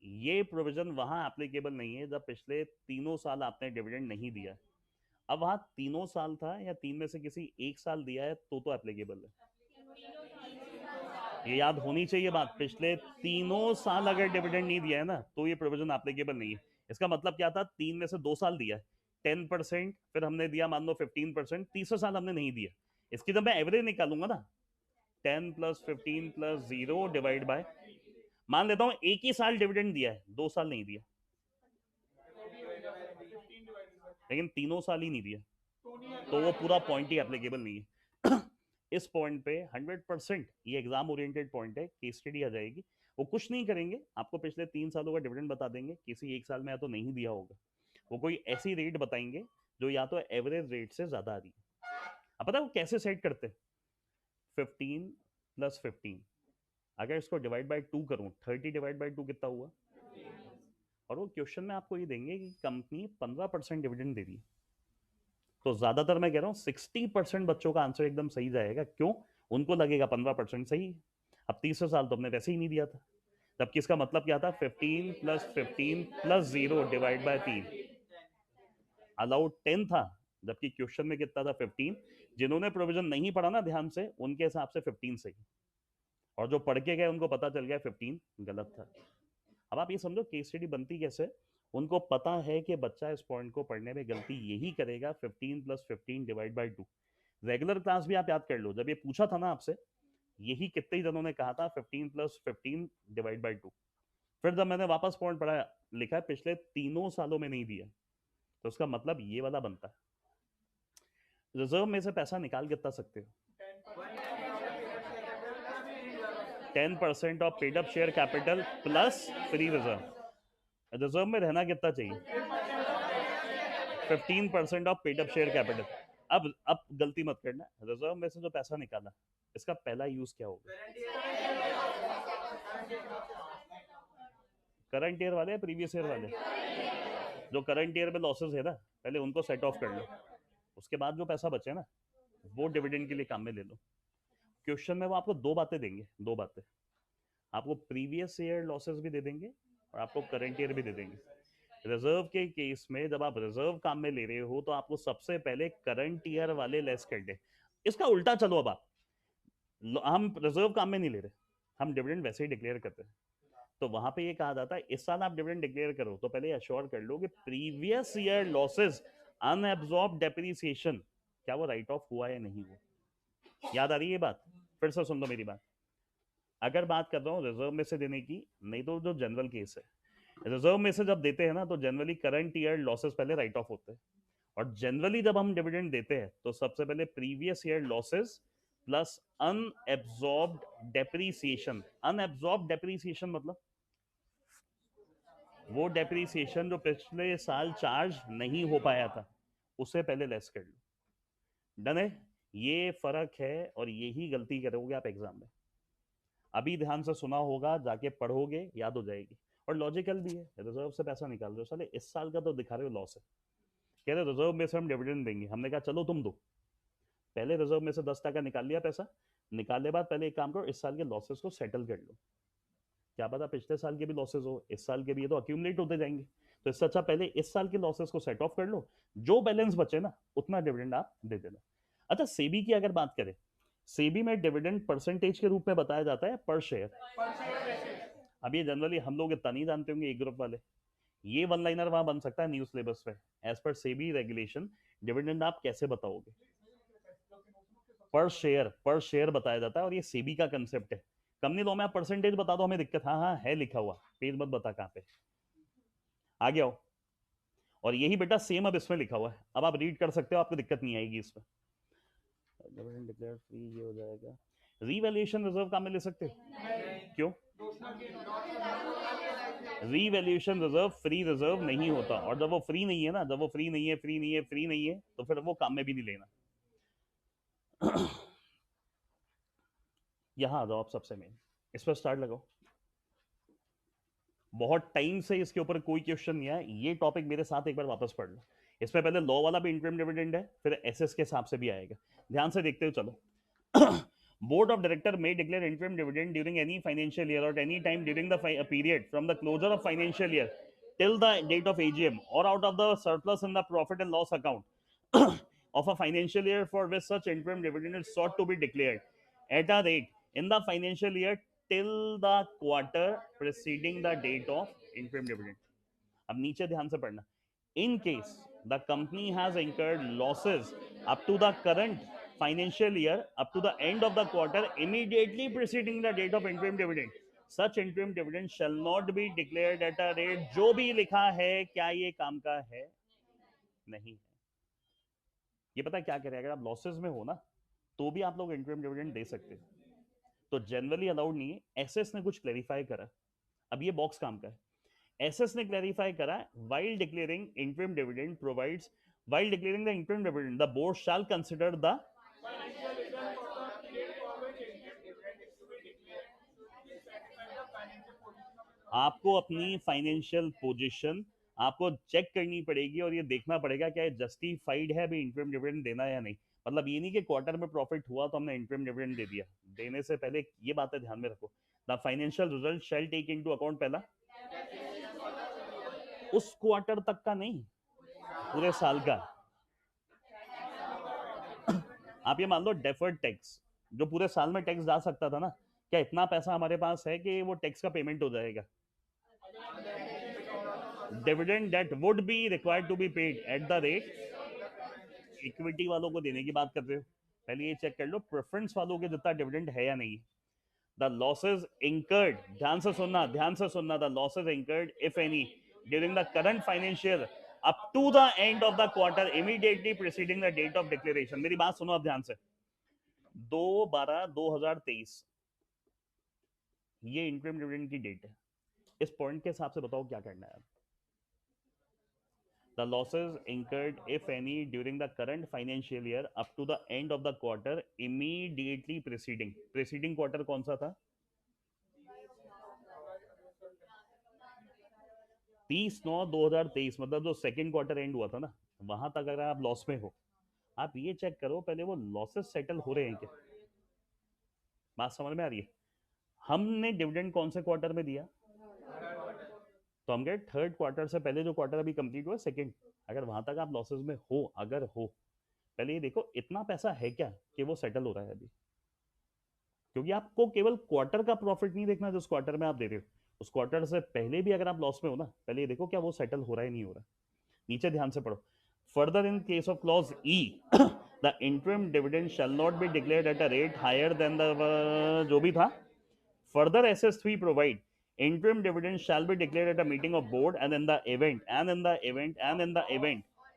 Speaker 1: ये प्रोविजन वहां एप्लीकेबल नहीं है जब पिछले 3 साल आपने डिविडेंड नहीं दिया। अब वहां 3 साल था या 3 में से किसी एक साल दिया है तो एप्लीकेबल है। ये याद होनी चाहिए बात, पिछले 3 साल अगर डिविडेंड नहीं दिया है ना तो ये प्रोविजन एप्लीकेबल नहीं है। इसका मतलब क्या था? 3 में से 2 साल दिया है 10%, फिर हमने दिया मान लो 15%, तीसरे साल हमने नहीं दिया। इसकी जब मैं एवरेज निकालूंगा ना, 10 + 15 + 0 डिवाइड बाय, मान लेता हूं एक ही साल डिविडेंड दिया है, 2 साल नहीं दिया, लेकिन 3 साल ही नहीं दिया, तो वो पूरा पॉइंट ही एप्लीकेबल नहीं है। इस पॉइंट पे 100% ये एग्जाम ओरिएंटेड पॉइंट है, केस स्टडी आ जाएगी। वो कुछ नहीं करेंगे, आपको पिछले 3 सालों का डिविडेंड बता देंगे, किसी एक साल में या तो नहीं दिया होगा, वो कोई ऐसी रेट बताएंगे जो या तो एवरेज रेट से ज्यादा आ रही है। अब पता है वो कैसे सेट करते हैं? 15 + 15, अगर इसको डिवाइड बाय 2 करूं, 30 डिवाइड बाय 2 कितना हुआ? और वो क्वेश्चन में आपको ये देंगे कि कंपनी 15% डिविडेंड दे रही है, तो ज्यादातर मैं कह रहा हूँ 60% बच्चों का आंसर एकदम सही जाएगा। क्यों? उनको लगेगा 15% सही है। अब तीसरे साल तो हमने वैसे ही नहीं दिया था, जबकि इसका मतलब क्या था? 15 + 15 + 0 डिवाइड बाय 3, अलाउड 10 था, जबकि क्वेश्चन में कितना था? 15। जिन्होंने प्रोविजन नहीं पढ़ा ना ध्यान से, उनके हिसाब से 15 सही, और जो पढ़ के गए उनको पता चल गया 15 गलत था। अब आप ये समझो केस स्टडी बनती कैसे। उनको पता है कि बच्चा इस पॉइंट को पढ़ने में गलती यही करेगा, 15 + 15 डिवाइड बाई 2। रेगुलर क्लास भी आप याद कर लो, जब ये पूछा था ना आपसे, यही कितने ही जनों ने कहा था 15 + 15 डिवाइड बाई 2। फिर जब मैंने वापस पॉइंट पढ़ा, लिखा है पिछले तीनों सालों में नहीं दिया, तो उसका मतलब ये वाला बनता है। रिजर्व में से पैसा निकाल कितना सकते हो? 10% of paid up share capital plus free reserve. Reserve में रहना कितना चाहिए? 15% of paid up share capital. अब गलती मत करना, रिजर्व में से जो पैसा निकाला, इसका पहला यूज क्या होगा? करंट ईयर वाले, प्रीवियस ईयर वाले? जो करंट ईयर में लॉसेस है ना, पहले उनको सेट ऑफ कर लो, उसके बाद जो पैसा बचे ना, वो डिविडेंड के लिए काम में ले लो। क्वेश्चन में वो आपको दो बातें देंगे, दो बातें, आपको प्रीवियस ईयर लॉसेस भी दे देंगे और आपको करंट ईयर भी दे देंगे। रिजर्व के केस में जब आप रिजर्व काम में ले रहे हो, तो आपको सबसे पहले करंट ईयर वाले लेस कर दे। इसका उल्टा चलो, अब आप, हम रिजर्व काम में नहीं ले रहे, हम डिविडेंड वैसे ही डिक्लेयर करते हैं, तो वहां पे ये कहा जाता है इस साल आप डिविडेंड डिक्लेयर करो तो पहले अश्योर कर लो कि previous year losses unabsorbed depreciation, क्या वो राइट ऑफ हुआ या नहीं हुआ। याद आ रही है ये बात? फिर से सुन लो मेरी बात। अगर बात कर रहा हूँ रिजर्व में से देने की, नहीं तो जो जनरल केस है, रिजर्व में से जब देते हैं ना, तो जनरली करंट ईयर लॉसेस पहले राइट ऑफ होते हैं, और जनरली जब हम डिविडेंड देते हैं तो सबसे पहले previous year losses plus unabsorbed depreciation. Unabsorbed depreciation मतलब वो डेप्रिसिएशन जो पिछले साल चार्ज नहीं हो पाया था, उसे पहले लेस कर लो। डन है? ये फर्क है, और यही गलती करोगे आप एग्जाम में। अभी ध्यान से सुना होगा, जाके पढ़ोगे याद हो जाएगी, और लॉजिकल भी है। रिजर्व से पैसा निकाल रहे हो, साले इस साल का तो दिखा रहे हो लॉस है, कह रहे रिजर्व में से हम डिविडेंड देंगे, हमने कहा चलो तुम दो, पहले रिजर्व में से 10 टका निकाल लिया पैसा, निकालने बाद पहले एक काम करो, इस साल के लॉसेस को सेटल कर लो। क्या पता पिछले साल के भी लॉसेस हो, इस साल के भी, ये तो अक्यूमुलेट होते जाएंगे, तो इससे अच्छा पहले इस साल के लॉसेस को सेट ऑफ कर लो, जो बैलेंस बचे ना उतना डिविडेंड आप दे देना। अच्छा, सेबी की अगर बात करें, सेबी में डिविडेंड परसेंटेज के रूप में बताया जाता है पर शेयर। अब ये जनरली हम लोग इतना नहीं जानते होंगे, एक ग्रुप वाले, ये वन लाइनर वहां बन सकता है न्यूज सिलेबस पे। As per SEBI regulation, dividend आप कैसे बताओगे? पर शेयर बताया जाता है, और ये सेबी का कंसेप्ट है। कंपनी लॉ में आप परसेंटेज बता दो, हमें दिक्कत, हाँ हाँ है लिखा हुआ, पेज मत बता कहाँ पे, आगे आओ। और यही बेटा सेम अब इसमें लिखा हुआ है, अब आप रीड कर सकते हो, आपको दिक्कत नहीं आएगी इसमें। डिविडेंड डिक्लेयर फ्री ये हो जाएगा। रीवैल्यूएशन रिजर्व काम में ले सकते हो? क्यों? रीवैल्यूएशन रिजर्व फ्री रिजर्व नहीं होता, और जब वो फ्री नहीं है ना, जब वो फ्री नहीं है, फ्री नहीं है, फ्री नहीं है, तो फिर वो काम में भी नहीं लेना। यहां आ जाओ आप, सबसे मेन इस पर स्टार्ट लगाओ। बहुत टाइम से इसके ऊपर कोई क्वेश्चन नहीं आया, ये टॉपिक मेरे साथ एक बार वापस पढ़ लो। इसमें पहले लॉ वाला भी इंटरम डिविडेंड है, फिर एसएस के हिसाब से भी आएगा, ध्यान से देखते हुए चलो। Board of Director may declare interim dividend during any financial year or any time during the period from the closure of financial year till the date of AGM, or out of the surplus in the profit and loss account of a financial year for which such interim dividend is sought to be declared at a rate in the financial year till the quarter preceding the date of interim dividend. अब नीचे ध्यान से पढ़ना। In case the company has incurred losses up to the current financial year, up to the end of the quarter immediately preceding the date of interim dividend, such interim dividend shall not be declared at a rate, जो भी लिखा है क्या ये काम का है? नहीं है। ये पता है क्या करें, अगर आप लॉसेस में हो ना, तो भी आप लोग इंटरम डिविडेंड दे सकते हैं, तो जनरली अलाउड नहीं है। एसएस ने कुछ क्लैरिफाई करा, अब ये बॉक्स काम का है। एसएस ने क्लैरिफाई करा, while declaring interim dividend provides, while declaring the interim dividend the board shall consider the आपको अपनी फाइनेंशियल पोजीशन आपको चेक करनी पड़ेगी और ये देखना पड़ेगा क्या जस्टिफाइड है अभी इंटरिम डिविडेंड देना या नहीं। मतलब ये नहीं कि क्वार्टर में प्रॉफिट हुआ तो हमने इंटरिम डिविडेंड दे दिया। देने से पहले ये बातें ध्यान में रखो। The financial result shall take into account पहला उस क्वार्टर तक का नहीं, पूरे साल का। आप ये मान लो डेफर्ड टैक्स, जो पूरे साल में टैक्स जा सकता था ना, क्या इतना पैसा हमारे पास है कि वो टैक्स का पेमेंट हो जाएगा? Dividend that would be required to be paid at the rate, equity वालों को देने की बात कर रहे हो, पहले ये चेक कर लो प्रेफरेंस वालों के जितना डिविडेंड है या नहीं। द लॉसेज इंकर्ड, ध्यान से सुनना, ध्यान से सुनना, the losses incurred if any during the current financial up to the end of the quarter immediately preceding the date of declaration. मेरी बात सुनो अब ध्यान से। 2/12/2023 ये इंटरिम डिविडेंड की डेट है। इस पॉइंट के हिसाब से बताओ क्या करना है। The losses incurred, if any, during the current financial year up to the end of the quarter immediately preceding. Preceding quarter कौन सा था? 30/9/2023, मतलब जो सेकेंड क्वार्टर एंड हुआ था ना, वहां तक अगर आप लॉस में हो, आप ये चेक करो पहले वो लॉसेस सेटल हो रहे हैं क्या। बात समझ में आ रही है? हमने डिविडेंड कौन से क्वार्टर में दिया? तो हम गए थर्ड क्वार्टर से पहले जो क्वार्टर अभी कंप्लीट हुआ सेकंड। अगर वहां तक आप लॉसेस में हो, अगर हो, पहले ये देखो इतना पैसा है क्या कि वो सेटल हो रहा है अभी। क्योंकि आपको केवल क्वार्टर का प्रॉफिट नहीं देखना जिस क्वार्टर में आप दे रहे हो, उस क्वार्टर से पहले भी अगर आप लॉस में हो ना, पहले ये देखो क्या वो सेटल हो रहा है नहीं हो रहा। नीचे ध्यान से पढ़ो। Further in case of clause E the interim dividend shall not be declared at a rate higher than the जो भी था। Further SS3 provide interim dividend shall be declared at a meeting of board and in the event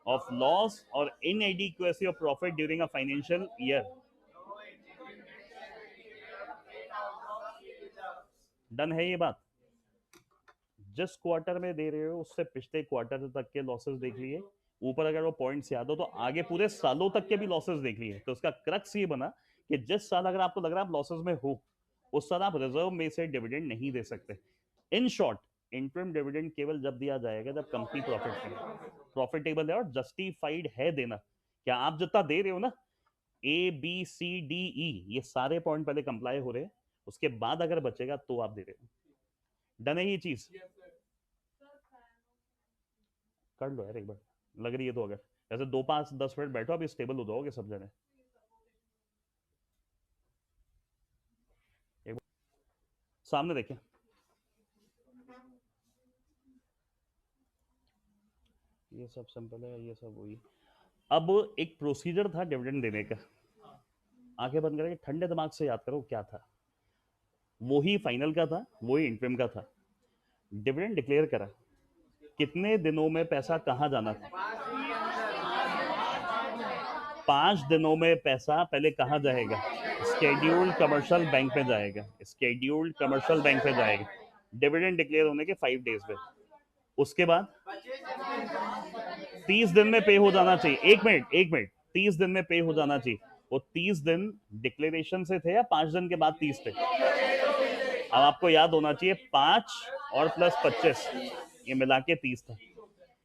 Speaker 1: of loss or inadequacy of profit during a financial year। Done है ये बात? जिस quarter में दे रहे हो उससे पिछले क्वार्टर तक के लॉसेस देख लिए, ऊपर अगर वो पॉइंट्स याद हो तो आगे पूरे सालों तक के भी लॉसेस देख लिए। तो उसका क्रक्स ये बना कि जिस साल अगर आपको लग रहा है आप लॉसेस में हो, उस साल आप रिजर्व में से डिविडेंड नहीं दे सकते। इन शॉर्ट, इंटरिम डिविडेंड केवल जब दिया जाएगा जब कंपनी प्रॉफिटेबल है और जस्टिफाइड है देना। क्या आप जितना दे रहे हो ना, ABCDE, ये सारे पॉइंट पहले कंप्लाई हो रहे हैं, उसके बाद अगर बचेगा तो आप दे रहे हो। डन है ये चीज? कर लो यार एक बार, लग रही है तो। अगर ऐसे 2 5 10 मिनट बैठो, अभी स्टेबल हो जाओगे सब जने। एक बार सामने देखें। ये सब सिंपल है, ये सब वही। अब एक प्रोसीजर था डिविडेंड देने का, आंखें बंद करके ठंडे दिमाग से याद करो क्या था। वो ही फाइनल का था, वो ही इंटरिम का था। डिविडेंड डिक्लेयर करा, कितने दिनों में पैसा कहाँ जाना था? 5 दिनों में पैसा पहले कहाँ जाएगा? स्केड्यूल्ड कमर्शियल बैंक में जाएगा, स्केड्यूल्ड कमर्शियल बैंक में जाएगा डिविडेंड डिक्लेयर होने के 5 डेज में। उसके बाद 30 दिन में पे हो जाना चाहिए। एक मिनट, एक मिनट, 30 दिन में पे हो जाना चाहिए। वो 30 दिन डिक्लेरेशन से थे या 5 दिन के बाद 30 थे? अब आपको याद होना चाहिए 5 और प्लस 25 ये मिला के 30 था।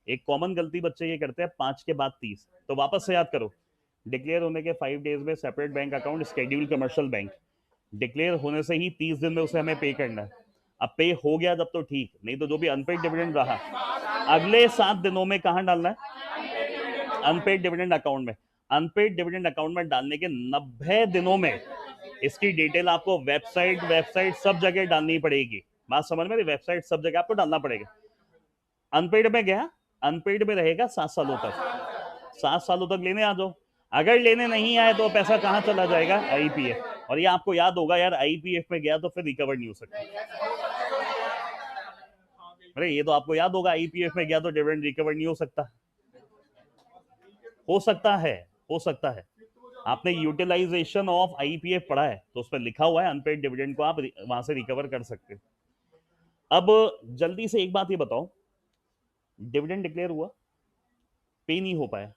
Speaker 1: एक कॉमन गलती बच्चे ये करते हैं, 5 के बाद 30, तो वापस से याद करो। डिक्लेयर होने के 5 डेज में separate bank account schedule commercial bank, declare होने से ही 30 दिन में उसे हमें पे करना है। अब पे हो गया जब तो ठीक, नहीं तो जो भी अनपेड डिविडेंड रहा अगले 7 दिनों में कहां डालना है? अनपेड डिविडेंड अकाउंट में। अनपेड डिविडेंड अकाउंट में डालने के 90 दिनों में इसकी डिटेल आपको वेबसाइट वेबसाइट सब जगह डालनी पड़ेगी। बात समझ में? वेबसाइट सब जगह आपको डालना पड़ेगा। अनपेड में गया, अनपेड में रहेगा 7 सालों तक। 7 सालों तक लेने आ जाओ। अगर लेने नहीं आए तो पैसा कहां चला जाएगा? IPF। और ये आपको याद होगा यार, IPF में गया तो फिर रिकवर नहीं हो सकता। अरे ये तो आपको याद होगा, IPF में गया तो डिविडेंड रिकवर नहीं हो सकता। हो सकता है, हो सकता है। आपने यूटिलाइजेशन ऑफ IPF पढ़ा है तो उसमें लिखा हुआ है अनपेड डिविडेंड को आप वहां से रिकवर कर सकते हो। अब जल्दी से एक बात ये बताओ, डिविडेंड डिक्लेयर हुआ, पे नहीं हो पाया,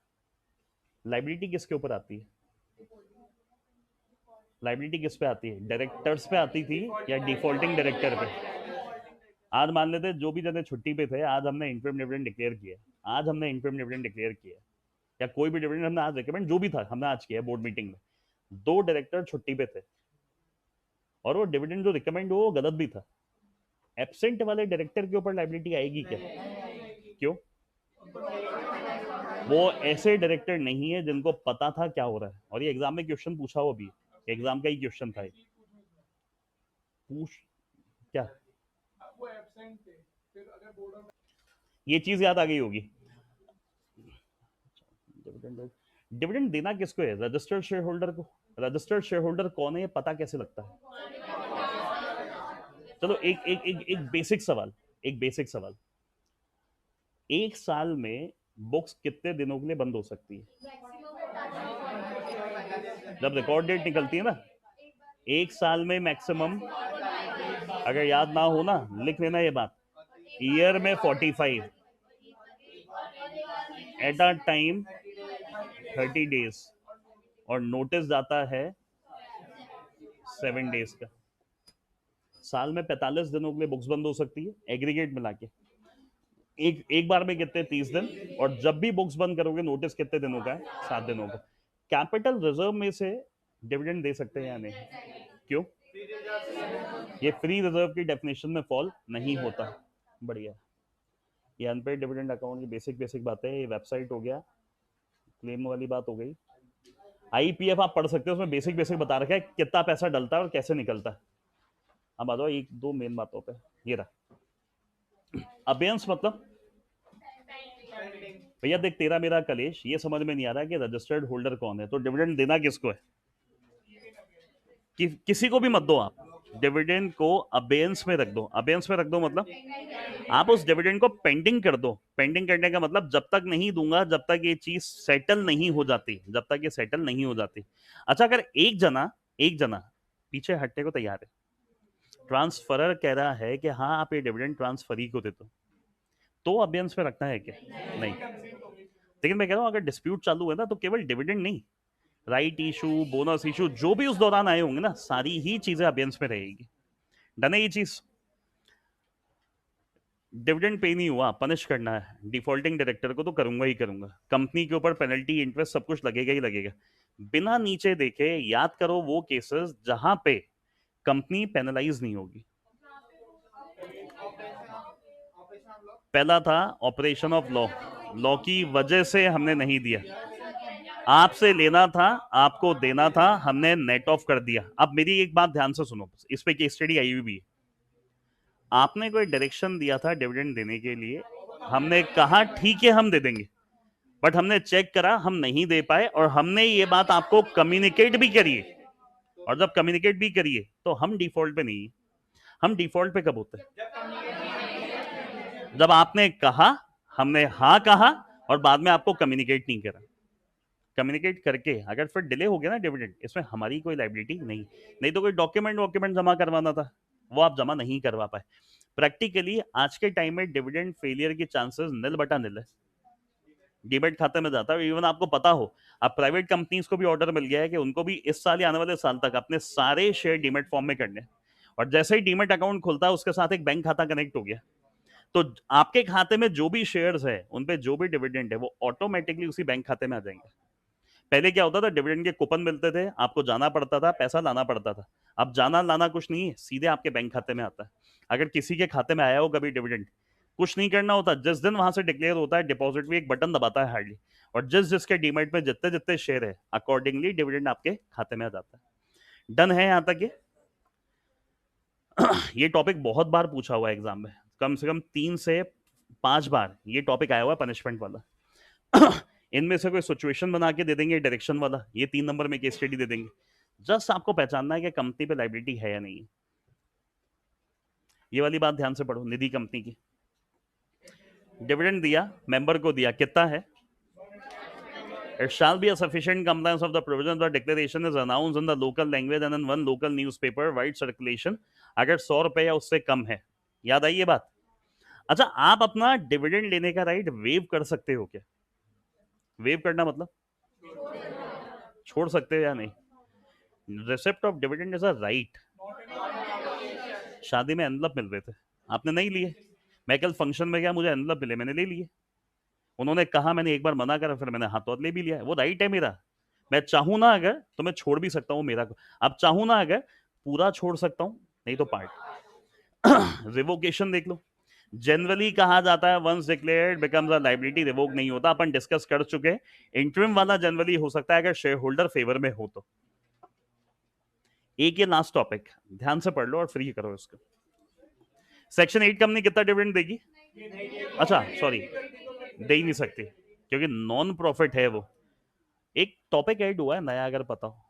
Speaker 1: लाइबिलिटी किसके ऊपर आती है? लाइबिलिटी किस पे आती है? डायरेक्टर्स पे आती थी या डिफॉल्टिंग डायरेक्टर पे? आज मान लेते जो भी जने छुट्टी पे थे, आज हमने इंटरिम डिविडेंड डिक्लेयर किया, आज हमने इंटरिम डिविडेंड डिक्लेयर किया, या कोई भी डिविडेंड हमने आज रिकमेंड जो भी था हमने आज किया बोर्ड मीटिंग में, 2 डायरेक्टर छुट्टी पे थे और वो डिविडेंड जो रिकमेंड हुआ वो गलत भी था, एब्सेंट वाले डायरेक्टर के ऊपर लायबिलिटी आएगी क्या? क्यों? वो ऐसे डायरेक्टर नहीं है जिनको पता था क्या हो रहा है, और ये एग्जाम में क्वेश्चन पूछा हुआ भी, एग्जाम का ही क्वेश्चन था। पूछ क्या ये चीज याद आ गई होगी। डिविडेंड देना किसको है? रजिस्टर्ड शेयर होल्डर को। रजिस्टर्ड शेयर होल्डर कौन है ये पता कैसे लगता है? चलो एक एक एक एक बेसिक सवाल, एक बेसिक सवाल, एक साल में बुक्स कितने दिनों के लिए बंद हो सकती है? जब रिकॉर्ड डेट निकलती है ना, एक साल में मैक्सिमम, अगर याद ना हो ना लिख लेना ये बात, ईयर में 45, एट अ टाइम 30 डेज, और नोटिस जाता है 7 डेज का। साल में 45 दिनों के लिए बुक्स बंद हो सकती है एग्रीगेट मिला के। एक बार में कितने? 30 दिन। और जब भी बुक्स बंद करोगे नोटिस कितने दिनों का है? 7 दिनों का। कैपिटल रिजर्व में से डिविडेंड दे सकते हैं या नहीं? क्यों? ये फ्री रिजर्व की डेफिनेशन में फॉल नहीं होता। बढ़िया। ये अनपेड डिविडेंड अकाउंट की बेसिक बेसिक बातें, ये वेबसाइट हो गया, क्लेम वाली बात हो गई। आईपीएफ आप पढ़ सकते हो, उसमें बेसिक बेसिक बता रखा है कितना पैसा डलता है और कैसे निकलता है। अब आ जाओ एक दो मेन बातों पे। ये रहा अबेयंस, मतलब भैया देख तेरा मेरा कलेश ये समझ में नहीं आ रहा कि रजिस्टर्ड होल्डर कौन है, तो डिविडेंड देना किसको है? किसी को भी मत दो आप, डिविडेंड को अबेयंस में रख दो। अबेयंस में रख दो मतलब आप उस डिविडेंड को पेंडिंग कर दो। पेंडिंग करने का मतलब जब तक नहीं दूंगा, जब तक ये चीज सेटल नहीं हो जाती, जब तक ये सेटल नहीं हो जाती। अच्छा, अगर एक जना पीछे हटने को तैयार है, ट्रांसफरर कह रहा है कि हाँ आप ये डिविडेंड ट्रांसफरी को दे दो, तो अबेयंस में रखना है क्या? नहीं। लेकिन मैं कह रहा हूं अगर डिस्प्यूट चालू है ना, तो केवल डिविडेंड नहीं, राइट इशू, बोनस इशू, जो भी उस दौरान आए होंगे ना, सारी ही चीजें अबेयंस में रहेगी। डन है ये चीज? डिविडेंड पे नहीं हुआ, पनिश करना है डिफॉल्टिंग डायरेक्टर को, तो करूंगा ही करूंगा। कंपनी के ऊपर पेनल्टी, इंटरेस्ट सब कुछ लगेगा ही लगेगा। बिना नीचे देखे याद करो वो केसेस जहां पे कंपनी पेनलाइज नहीं होगी। पहला था ऑपरेशन ऑफ लॉ, लॉ की वजह से हमने नहीं दिया। आपसे लेना था, आपको देना था, हमने नेट ऑफ कर दिया। अब मेरी एक बात ध्यान से सुनो, इस पे केस स्टडी आई हुई भी है। आपने कोई डायरेक्शन दिया था डिविडेंड देने के लिए, हमने कहा ठीक है हम दे देंगे, बट हमने चेक करा हम नहीं दे पाए, और हमने ये बात आपको कम्युनिकेट भी करी है। और जब कम्युनिकेट भी करिए तो हम डिफॉल्ट पे नहीं, हम डिफॉल्ट पे कब होते हैं? जब आपने कहा, हमने हाँ कहा, और बाद में आपको कम्युनिकेट नहीं करा। कम्युनिकेट करके अगर फिर डिले हो गया ना डिविडेंड, इसमें हमारी कोई लाइबिलिटी नहीं। नहीं तो कोई डॉक्यूमेंट जमा करवाना था, वो आप जमा नहीं करवा पाए। प्रैक्टिकली आज के टाइम में डिविडेंड फेलियर की चांसेस निल बटा निल है। डीमेट खाते में जाता है। इवन आपको पता हो, अब प्राइवेट कंपनीज को भी ऑर्डर मिल गया है कि उनको भी इस साल या आने वाले साल तक अपने सारे शेयर डीमेट फॉर्म में करने, और जैसे ही डीमेट अकाउंट खुलता है उसके साथ एक बैंक खाता कनेक्ट हो गया, तो आपके खाते में जो भी शेयर्स है, उन पे जो भी डिविडेंड है, वो ऑटोमेटिकली उसी बैंक खाते में आ जाएंगे। पहले क्या होता था, डिविडेंड के कूपन मिलते थे, आपको जाना पड़ता था, पैसा लाना पड़ता था। अब जाना लाना कुछ नहीं है, सीधे आपके बैंक खाते में आता है। अगर किसी के खाते में आया हो कभी डिविडेंड, कुछ नहीं करना होता, जिस दिन वहां से डिक्लेयर होता है डिपॉजिट भी एक बटन दबाता है हार्डली, और जिस जिसके डीमेट में जितने जितने शेयर है अकॉर्डिंगली डिविडेंड आपके खाते में आ जाता है। डन है यहां तक? ये टॉपिक बहुत बार पूछा हुआ है एग्जाम में, कम से कम 3 से 5 बार ये टॉपिक आया हुआ है, पनिशमेंट वाला। इनमें से कोई सिचुएशन बना के दे देंगे डायरेक्शन वाला, ये 3 नंबर में केस स्टडी दे देंगे। जस्ट आपको पहचानना है कि कंपनी पे लाइबिलिटी है या नहीं है। ये वाली बात ध्यान से पढ़ो, निधि कंपनी की। डिविडेंड दिया, मेंबर को दिया, कितना है? It shall be a sufficient compliance of the provisions of declaration is announced in the local language and in one local newspaper wide circulation, अगर 100 रुपए या उससे कम है। याद आई ये बात? अच्छा, आप अपना डिविडेंड लेने का राइट वेव कर सकते हो क्या? वेव करना मतलब छोड़ सकते हो या नहीं? Receipt of dividend is a right. शादी में एनवलप मिल रहे थे, आपने नहीं लिए। मैं कल फंक्शन में गया, मुझे एनवलप मिले, मैंने ले लिए। उन्होंने कहा, मैंने एक बार मना करा, फिर मैंने हाथों हाथ ले भी लिया। वो राइट है मेरा। मैं चाहूं ना अगर तो मैं छोड़ भी सकता हूँ मेरा। अब चाहूं ना अगर पूरा छोड़ सकता हूँ, नहीं तो पार्ट। रिवोकेशन देख लो। जनरली कहा जाता है once declared becomes a liability, revoke नहीं होता, अपन डिस्कस कर चुके हैं। इंटरिम वाला जनरली हो सकता है अगर शेयर होल्डर फेवर में हो तो। एक ये लास्ट टॉपिक ध्यान से पढ़ लो और फ्री करो इसको। सेक्शन 8 कंपनी कितना डिविडेंड देगी? अच्छा सॉरी, दे ही नहीं सकती क्योंकि नॉन प्रॉफिट है वो। एक टॉपिक ऐड हुआ है नया, अगर पता हो।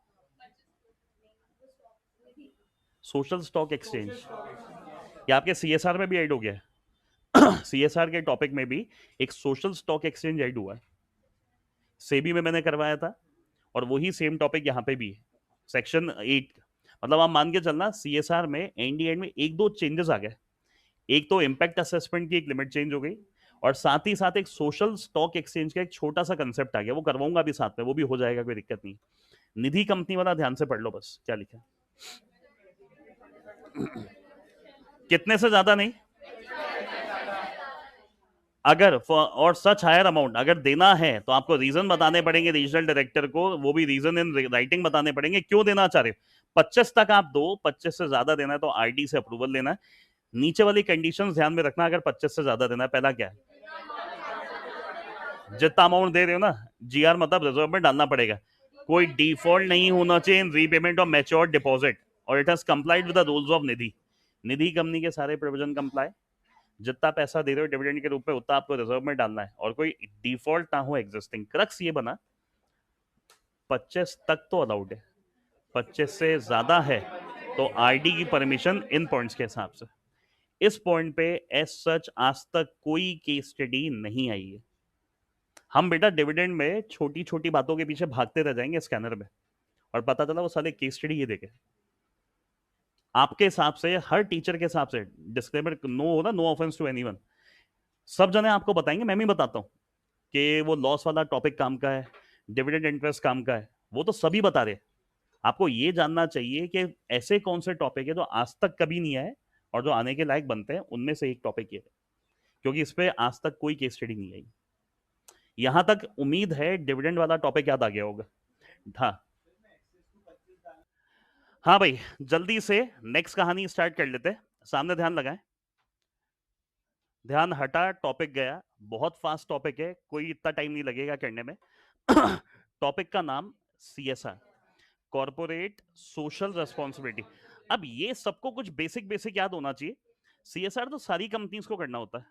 Speaker 1: Social stock exchange. ये आपके सीएसआर में भी ऐड हो गया है। सीएसआर के टॉपिक में भी एक सोशल स्टॉक एक्सचेंज ऐड हुआ है। सेबी में मैंने करवाया था, और वही सेम टॉपिक यहाँ पे भी है, सेक्शन 8। मतलब आप मान के चलना सीएसआर में एंड में एक दो चेंजेस आ गए। एक तो इम्पैक्ट असेसमेंट की एक लिमिट चेंज हो गई, और साथ ही साथ एक सोशल स्टॉक एक्सचेंज का एक छोटा सा कंसेप्ट आ गया। वो करवाऊंगा अभी साथ में, वो भी हो जाएगा, कोई दिक्कत नहीं। निधि कंपनी वाला ध्यान से पढ़ लो बस, क्या लिखा है। कितने से ज्यादा नहीं, अगर और सच हायर अमाउंट अगर देना है तो आपको रीजन बताने पड़ेंगे रीजनल डायरेक्टर को, वो भी रीजन इन राइटिंग बताने पड़ेंगे क्यों देना चाह रहे हो। 25 तक आप दो, 25 से ज्यादा देना है तो आरडी से अप्रूवल लेना है। नीचे वाली कंडीशंस ध्यान में रखना, अगर 25 से ज्यादा देना है। पहला क्या है, जितना अमाउंट दे रहे हो ना, जीआर मतलब रिजर्व में डालना पड़ेगा। कोई डिफॉल्ट नहीं होना चाहिए इन रीपेमेंट ऑफ मैच्योर्ड डिपॉजिट, और it has complied with the rules of Nidhi. Nidhi company के सारे प्रोविजन कंप्लाई। जितना पैसा दे रहे हो डिविडेंड के रूप में, उतना आपको रिजर्व में डालना है, और कोई डिफॉल्ट ना हो एग्जिस्टिंग। क्रक्स ये बना 25 तक तो अलाउड है, 25 से ज्यादा है तो आरडी की परमिशन इन पॉइंट्स के हिसाब से। इस पॉइंट पे एज सच आज तक कोई केस स्टडी नहीं आई है। हम बेटा डिविडेंड में छोटी छोटी बातों के पीछे भागते रह जाएंगे स्कैनर में, और पता चला वो साले केस स्टडी ये देखे। आपके हिसाब से, हर टीचर के हिसाब से, डिस्क्लेमर नो हो ना, नो ऑफेंस टू एनीवन, सब जने आपको बताएंगे, मैं भी बताता हूँ कि वो लॉस वाला टॉपिक काम का है, डिविडेंड इंटरेस्ट काम का है, वो तो सभी बता रहे हैं। आपको ये जानना चाहिए कि ऐसे कौन से टॉपिक है जो आज तक कभी नहीं आए और जो आने के लायक बनते हैं। उनमें से एक टॉपिक ये है, क्योंकि इस पे आज तक कोई केस स्टडी नहीं आई। यहां तक उम्मीद है डिविडेंड वाला टॉपिक याद आ गया होगा। हाँ हाँ भाई, जल्दी से नेक्स्ट कहानी स्टार्ट कर लेते हैं। सामने ध्यान लगाएं, ध्यान हटा, टॉपिक गया। बहुत फास्ट टॉपिक है, कोई इतना टाइम नहीं लगेगा करने में। टॉपिक का नाम सीएसआर, कॉर्पोरेट सोशल रेस्पॉन्सिबिलिटी। अब ये सबको कुछ बेसिक बेसिक याद होना चाहिए। सीएसआर तो सारी कंपनीज को करना होता है।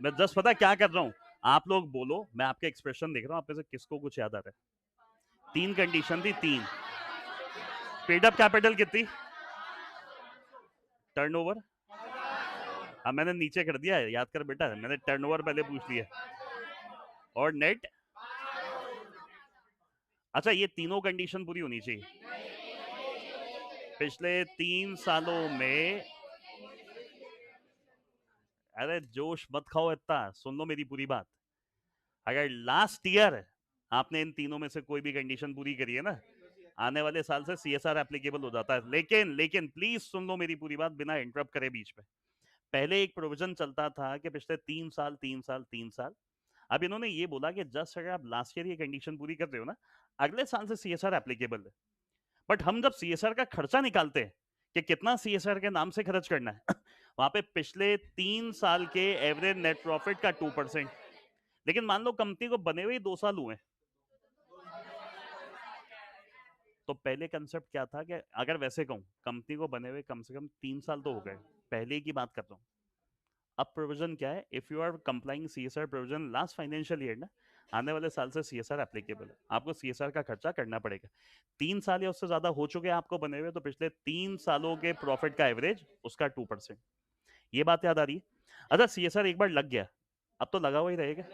Speaker 1: मैं जस्ट पता क्या कर रहा हूं, आप लोग बोलो, मैं आपके एक्सप्रेशन देख रहा हूं, आप में से किसको कुछ याद आ रहा है। 3 कंडीशन थी, 3। पेड अप कैपिटल कितनी, टर्नओवर। अब मैंने नीचे कर दिया है, याद कर बेटा, मैंने टर्नओवर पहले पूछ लिया, और नेट। अच्छा, ये तीनों कंडीशन पूरी होनी चाहिए। पिछले 3 सालों में, अरे जोश मत खाओ इतना, सुन लो मेरी पूरी बात। अगर लास्ट ईयर आपने इन तीनों में से कोई भी कंडीशन पूरी करी है ना, आने वाले साल से सीएसआर एप्लीकेबल हो जाता है। लेकिन लेकिन प्लीज सुन लो मेरी पूरी बात बिना इंटरप्ट करे बीच में। पहले एक प्रोविजन चलता था कि पिछले 3 साल 3 साल 3 साल। अब इन्होंने ये बोला कि जस्ट अगर आप लास्ट ईयर ये कंडीशन पूरी कर रहे हो ना, अगले साल से सीएसआर एप्लीकेबल है। बट हम जब सीएसआर का खर्चा निकालते हैं कि कितना सीएसआर के नाम से खर्च करना है, वहां पे पिछले 3 साल के एवरेज नेट प्रॉफिट का 2%। लेकिन मान लो कंपनी को बने हुए 2 साल हुए, तो पहले कंसेप्ट क्या था कि अगर वैसे कहूं कंपनी को बने हुए कम से कम 3 साल तो हो गए, पहले की बात कर रहा हूं। अब प्रोविजन क्या है, if you are complying CSR provision last financial year ना, आने वाले साल से सीएसआर एप्लीकेबल है, आपको सीएसआर का खर्चा करना पड़ेगा। 3 साल या उससे ज्यादा हो चुके हैं आपको बने हुए, तो पिछले 3 सालों के प्रॉफिट का एवरेज उसका 2%। ये बात याद आ रही है। अच्छा, सीएसआर एक बार लग गया, अब तो लगा हुआ ही रहेगा।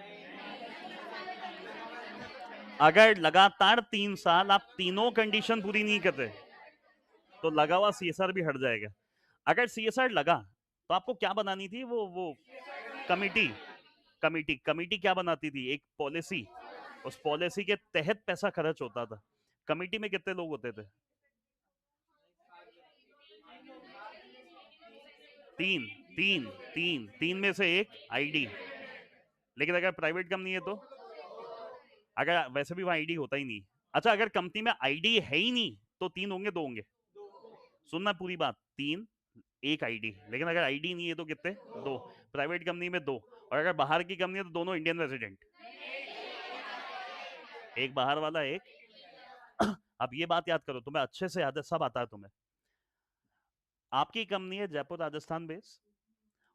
Speaker 1: अगर लगातार 3 साल आप तीनों कंडीशन पूरी नहीं करते, तो लगा हुआ सीएसआर भी हट जाएगा। अगर सीएसआर लगा तो आपको क्या बनानी थी, वो कमिटी। कमिटी क्या बनाती थी, एक पॉलिसी। उस पॉलिसी के तहत पैसा खर्च होता था। कमेटी में कितने लोग होते थे? तीन तीन तीन तीन में से एक आईडी। लेकिन अगर प्राइवेट कंपनी है तो अगर वैसे भी वहां आईडी होता ही नहीं। अच्छा, अगर कंपनी में आईडी है ही नहीं तो तीन होंगे, दो होंगे? सुनना पूरी बात, तीन, एक आईडी। लेकिन अगर आईडी नहीं है तो कितने? दो। प्राइवेट कंपनी में दो, और अगर बाहर की कंपनी है तो दोनों इंडियन रेजिडेंट, एक बाहर वाला एक। अब ये बात याद करो, तुम्हें अच्छे से याद है, सब आता है तुम्हें। आपकी कंपनी है जयपुर राजस्थान बेस,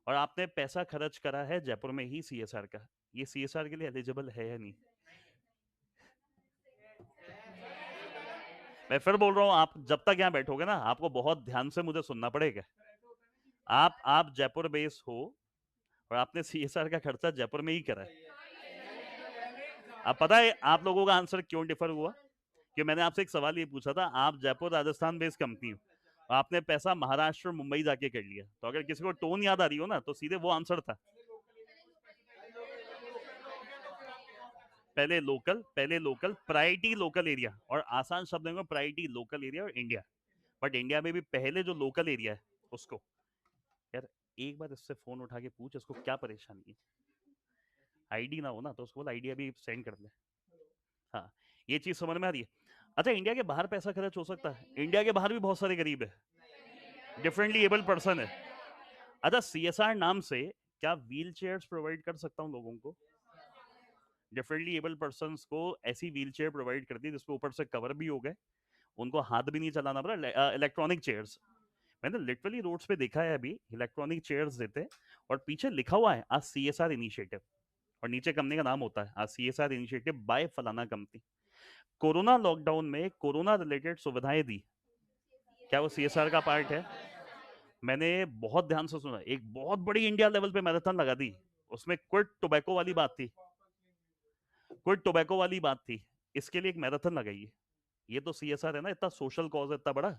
Speaker 1: और आपने पैसा खर्च करा है जयपुर में ही सीएसआर का। ये सीएसआर के लिए एलिजिबल है या नहीं? मैं फिर बोल रहा हूं, आप जब तक यहाँ बैठोगे ना, आपको बहुत ध्यान से मुझे सुनना पड़ेगा। आप जयपुर बेस हो और आपने सीएसआर का खर्चा जयपुर में ही करा है। अब पता है आप लोगों का आंसर क्यों डिफर हुआ? कि मैंने आपसे एक सवाल ये पूछा था, आप जयपुर राजस्थान बेस्ड कंपनी हो, आपने पैसा महाराष्ट्र मुंबई जाके कर लिया, तो अगर किसी को टोन याद आ रही हो ना, तो सीधे वो आंसर था। पहले लोकल प्रायोरिटी लोकल एरिया, और आसान शब्दों में प्रायोरिटी लोकल एरिया और इंडिया। बट इंडिया में भी पहले जो लोकल एरिया है उसको, यार एक बार इससे फोन उठा के पूछ इसको क्या परेशानी है। आईडी ना हो ना तो उसको बोल आईडी अभी सेंड कर दे। हाँ, ये चीज समझ में आ रही है? अच्छा, इंडिया के बाहर पैसा खर्च हो सकता है? इंडिया के बाहर भी बहुत सारे गरीब है, डिफरेंटली एबल पर्सन है। अच्छा, सीएसआर नाम से क्या व्हील चेयर्स प्रोवाइड कर सकता हूँ लोगों को? डिफरेंटली एबल पर्सन को ऐसी व्हील चेयर प्रोवाइड कर दी जिसके ऊपर से कवर भी हो गए, उनको हाथ भी नहीं चलाना पड़ा, इलेक्ट्रॉनिक चेयर्स। मैंने लिटरली रोड्स पे देखा है अभी, इलेक्ट्रॉनिक चेयर्स देते हैं और पीछे लिखा हुआ है आज सीएसआर इनिशिएटिव, और नीचे कंपनी का नाम होता है आज सीएसआर इनिशिएटिव बाय फलाना कंपनी। कोरोना लॉकडाउन में कोरोना रिलेटेड सुविधाएं दी, क्या वो सीएसआर का पार्ट है? मैंने बहुत ध्यान से सुना, एक बहुत बड़ी इंडिया लेवल पे मैराथन लगा दी, उसमें क्विट टोबैको वाली बात थी, क्विट टोबैको वाली बात थी, इसके लिए एक मैराथन लगाई है। ये तो सीएसआर है ना, इतना सोशल कॉज है इतना बड़ा।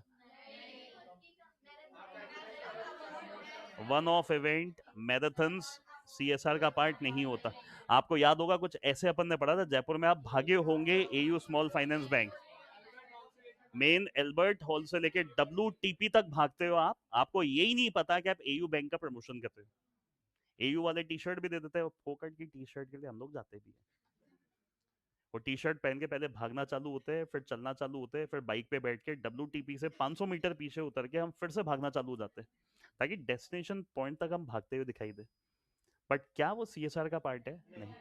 Speaker 1: One of event marathons CSR का पार्ट नहीं होता। आपको याद होगा कुछ ऐसे अपन ने पढ़ा था जयपुर में, आप भागे होंगे AU small finance bank, main Albert hall से लेके WTP तक भागते हो आप, आपको यही नहीं पता कि आप एयू बैंक का प्रमोशन करते हो। एयू वाले टी शर्ट भी दे देते हैं, फोकट की टी शर्ट के लिए हम लोग जाते भी हैं। वो टी शर्ट पहन के पहले भागना चालू होते हैं, फिर चलना चालू होते हैं, फिर बाइक पे बैठ के WTP से 500 मीटर पीछे उतर के हम फिर से भागना चालू हो जाते हैं, ताकि डेस्टिनेशन पॉइंट तक हम भागते हुए दिखाई दे। बट क्या वो सीएसआर का पार्ट है? नहीं।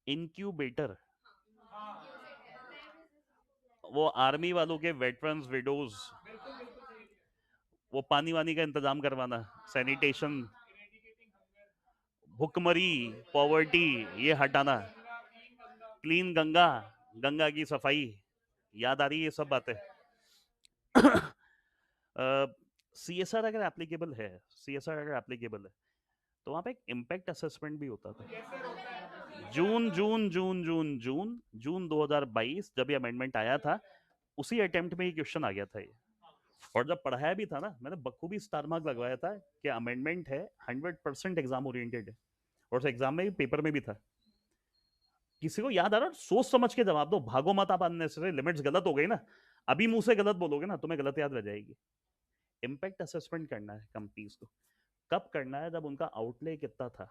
Speaker 1: इनक्यूबेटर, वो आर्मी वालों के वेटरन्स विडोज, वो पानी वानी का इंतजाम करवाना, सैनिटेशन, भुखमरी, पॉवर्टी, ये हटाना, क्लीन गंगा, गंगा की सफाई, याद आ रही है ये सब बातें? सीएसआर अगर एप्लीकेबल है, सीएसआर अगर एप्लीकेबल है तो वहां पे एक इम्पैक्ट असेसमेंट भी होता था। जून जून जून जून जून जून 2022 जब ये अमेंडमेंट आया था, उसी अटेम्प्ट में ये क्वेश्चन आ गया था ये। और जब पढ़ाया भी था ना, मैंने बखूबी स्टार मार्क लगवाया था कि अमेंडमेंट है, 100% एग्जाम ओरिएंटेड है, और उस एग्जाम में भी, पेपर में भी था। किसी को याद आ रहा, सोच समझ के जवाब दो, भागो मत आप अननेसेसरी। लिमिट्स गलत हो गई ना, अभी मुंह से गलत बोलोगे ना तुम्हें गलत याद रह जाएगी। इम्पैक्ट असेसमेंट करना है कंपनीज को, कब करना है? जब उनका आउटले कितना था,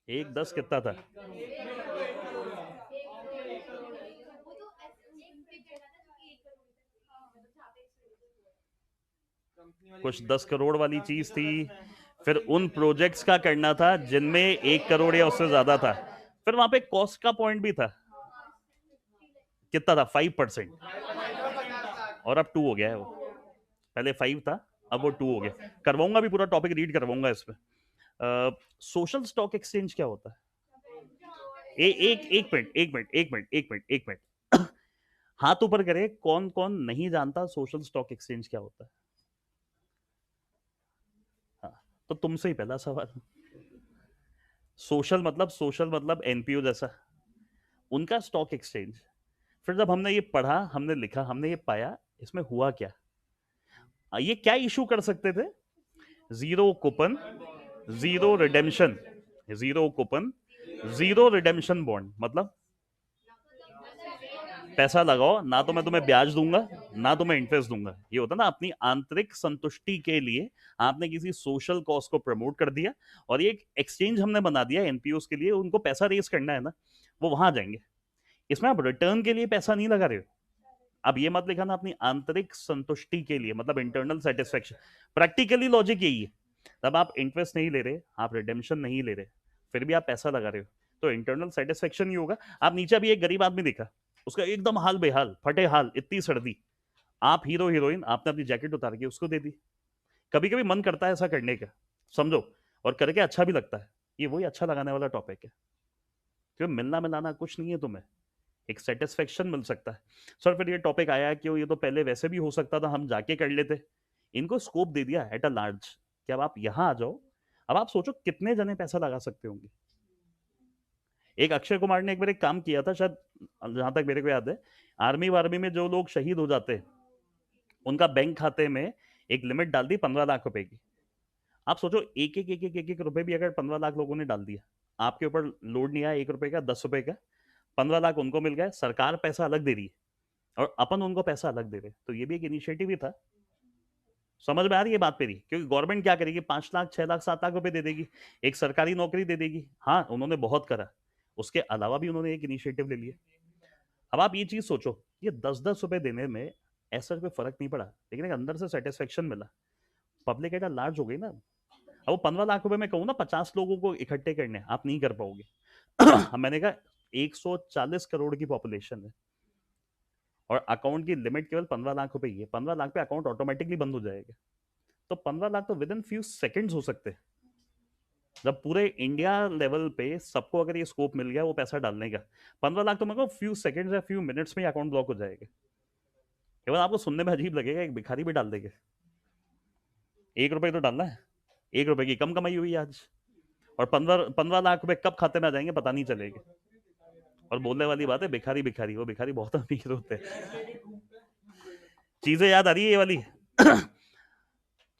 Speaker 1: 1/10 कितना था? कुछ 10 करोड़ वाली चीज थी, फिर उन प्रोजेक्ट्स का करना था जिनमें 1 करोड़ या उससे ज्यादा था, फिर वहां पे कॉस्ट का पॉइंट भी था, कितना था? 5%, और अब 2 हो गया है वो, पहले 5 था अब वो 2 हो गया। करवाऊंगा भी, पूरा टॉपिक रीड करवाऊंगा इस पे। सोशल स्टॉक एक्सचेंज क्या होता है? एक मिनट एक मिनट एक मिनट एक मिनट एक मिनट हाथ ऊपर करे, कौन कौन नहीं जानता सोशल स्टॉक एक्सचेंज क्या होता है? हाँ, तो तुमसे ही पहला सवाल। सोशल मतलब एनपीओ जैसा, उनका स्टॉक एक्सचेंज। फिर जब हमने ये पढ़ा, हमने लिखा, हमने ये पाया, इसमें हुआ क्या? ये क्या इशू कर सकते थे? Zero coupon, zero redemption, zero coupon, zero redemption bond, मतलब पैसा लगाओ, ना तो मैं तुम्हें ब्याज दूंगा ना तो मैं इंटरेस्ट दूंगा। ये होता ना, अपनी आंतरिक संतुष्टि के लिए आपने किसी सोशल कॉज को प्रमोट कर दिया, और ये एक एक्सचेंज हमने बना दिया एनपीओ के लिए। उनको पैसा रेस करना है ना, वो वहां जाएंगे। इसमें आप रिटर्न के लिए पैसा नहीं लगा रहे हो। अब ये मत लिखा ना, अपनी आंतरिक संतुष्टि के लिए, मतलब इंटरनल सेटिस्फेक्शन। प्रैक्टिकली लॉजिक यही है। तब आप इंटरेस्ट नहीं ले रहे, आप रिडेम्पशन नहीं ले रहे, फिर भी आप पैसा लगा रहे हो, तो इंटरनल सेटिस्फेक्शन ही होगा। आप नीचे अभी एक गरीब आदमी देखा, उसका एकदम हाल बेहाल, फटे हाल, इतनी सर्दी, आप हीरो हीरोइन, आपने अपनी जैकेट उतार के उसको दे दी। कभी कभी मन करता है ऐसा करने का, समझो, और करके अच्छा भी लगता है। ये वही अच्छा लगाने वाला टॉपिक है, क्यों मिलना मिलाना कुछ नहीं है तुम्हें, एक सेटिस्फेक्शन मिल सकता है। सर फिर ये टॉपिक आया क्यों, ये तो पहले वैसे भी हो सकता था, हम जाके कर लेते। इनको स्कोप दे दिया एट अ लार्ज कि अब आप यहां आ जाओ। अब आप सोचो कितने जने पैसा लगा सकते होंगे। एक अक्षय कुमार ने एक बार एक काम किया था, शायद जहां तक मेरे को याद है, आर्मी वार्मी में जो लोग शहीद हो जाते हैं, उनका बैंक खाते में एक लिमिट डाल दी 15 लाख रुपए की। आप सोचो एक एक रुपए भी अगर 15 लाख लोगों ने डाल दिया, आपके ऊपर लोड नहीं आया 1 रुपए का, 10 रुपए का, 15 लाख उनको मिल गए, सरकार पैसा अलग दे रही है और अपन उनको पैसा अलग दे रहे, तो ये भी एक इनिशिएटिव ही था। समझ में आ रही है बात मेरी? क्योंकि गवर्नमेंट क्या करेगी, 5 लाख 6 लाख 7 लाख रुपए दे देगी, एक सरकारी नौकरी दे देगी। हाँ, उन्होंने बहुत करा, उसके अलावा भी उन्होंने एक इनिशिएटिव ले लिया। अब आप ये चीज सोचो, ये 10-10 रुपए देने में ऐसा कोई फर्क नहीं पड़ा, लेकिन एक अंदर से सेटिस्फेक्शन मिला। पब्लिक एटा लार्ज हो गई ना। अब वो 15 लाख रुपए में कहूँ ना 50 लोगों को इकट्ठे करने, आप नहीं कर पाओगे। मैंने कहा 140 करोड़ की पॉपुलेशन है और अकाउंट की लिमिट केवल 15 लाख रुपए ही है। 15 लाख पे अकाउंट ऑटोमेटिकली बंद हो जाएगा। तो 15 लाख तो विद इन फ्यू सेकेंड्स हो सकते हैं। जब पूरे इंडिया लेवल पे सबको अगर ये स्कोप मिल गया वो पैसा डालने का, 15 लाख तो मैं फ्यू सेकंड्स या फ्यू मिनट्स में अकाउंट ब्लॉक हो जाएगा। केवल आपको सुनने में अजीब लगेगा, एक भिखारी भी डाल देगा। 1 रुपए तो डालना है, 1 रुपए की कम कमाई हुई आज, और 15 15 लाख रुपए कब खाते में आ जाएंगे पता नहीं चलेगा। और बोलने वाली बात है, भिखारी भिखारी, वो भिखारी बहुत अमीर होते हैं। चीजें याद आ रही है ये वाली।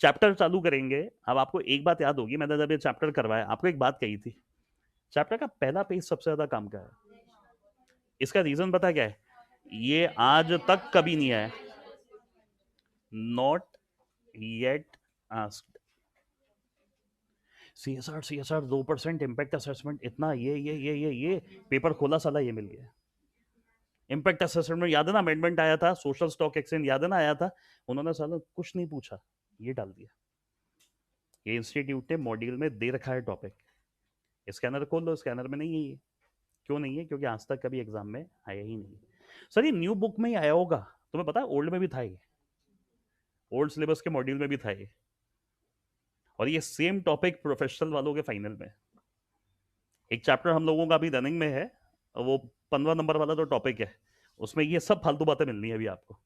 Speaker 1: चैप्टर चालू करेंगे। अब आपको एक बात याद होगी, मैंने जब ये चैप्टर करवाया आपको एक बात कही थी, चैप्टर का पहला पेज सबसे ज्यादा काम का है। इसका रीजन पता क्या है? ये आज तक कभी नहीं आया, not yet asked. CSR CSR 2% impact assessment, इतना ये पेपर खोला साला ये मिल गया। इम्पैक्ट असेसमेंट में याद है ना अमेंडमेंट आया था, सोशल स्टॉक एक्सचेंज याद है ना आया था, उन्होंने साला कुछ नहीं पूछा, ये डाल दिया। ये इंस्टीट्यूट ने मॉड्यूल में दे रखा है टॉपिक, स्कैनर खोल लो, स्कैनर में नहीं है ये। क्यों नहीं है? क्योंकि आज तक कभी एग्जाम में आया ही नहीं। सर ये न्यू बुक में ही आया होगा, तुम्हें पता है ओल्ड में भी था ये, ओल्ड सिलेबस के मॉड्यूल में भी था ये। और ये सेम टॉपिक प्रोफेशनल वालों के फाइनल में। एक चैप्टर हम लोगों का अभी रनिंग में है, वो 15 नंबर वाला जो टॉपिक है, उसमें ये सब फालतू बातें मिलनी है अभी आपको।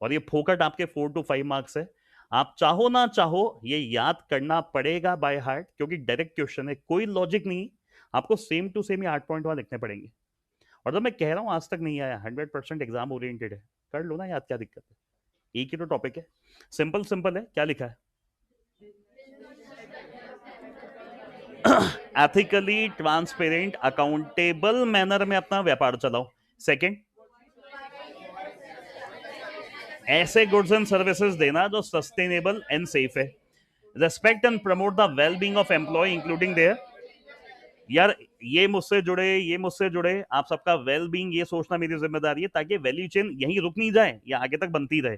Speaker 1: और ये फोकट आपके 4 to 5 मार्क्स है। आप चाहो ना चाहो ये याद करना पड़ेगा बाय हार्ट, क्योंकि डायरेक्ट क्वेश्चन है, कोई लॉजिक नहीं। आपको सेम टू सेम ही 8 पॉइंट वहां लिखने पड़ेंगे। और जब मैं कह रहा हूं आज तक नहीं आया, 100% एग्जाम ओरिएंटेड है, कर लो ना याद, क्या दिक्कत है? एक ही तो टॉपिक है, सिंपल सिंपल है। क्या लिखा है? एथिकली ट्रांसपेरेंट अकाउंटेबल मैनर में अपना व्यापार चलाओ। सेकंड, ऐसे गुड्स एंड सर्विसेज देना जो सस्टेनेबल एंड सेफ है। Respect and promote the well being of employ including their, यार ये मुझसे जुड़े, ये मुझसे जुड़े, आप सबका वेल बींग ये सोचना मेरी जिम्मेदारी है, ताकि वैल्यू चेन यहीं रुक नहीं जाए, या आगे तक बनती रहे।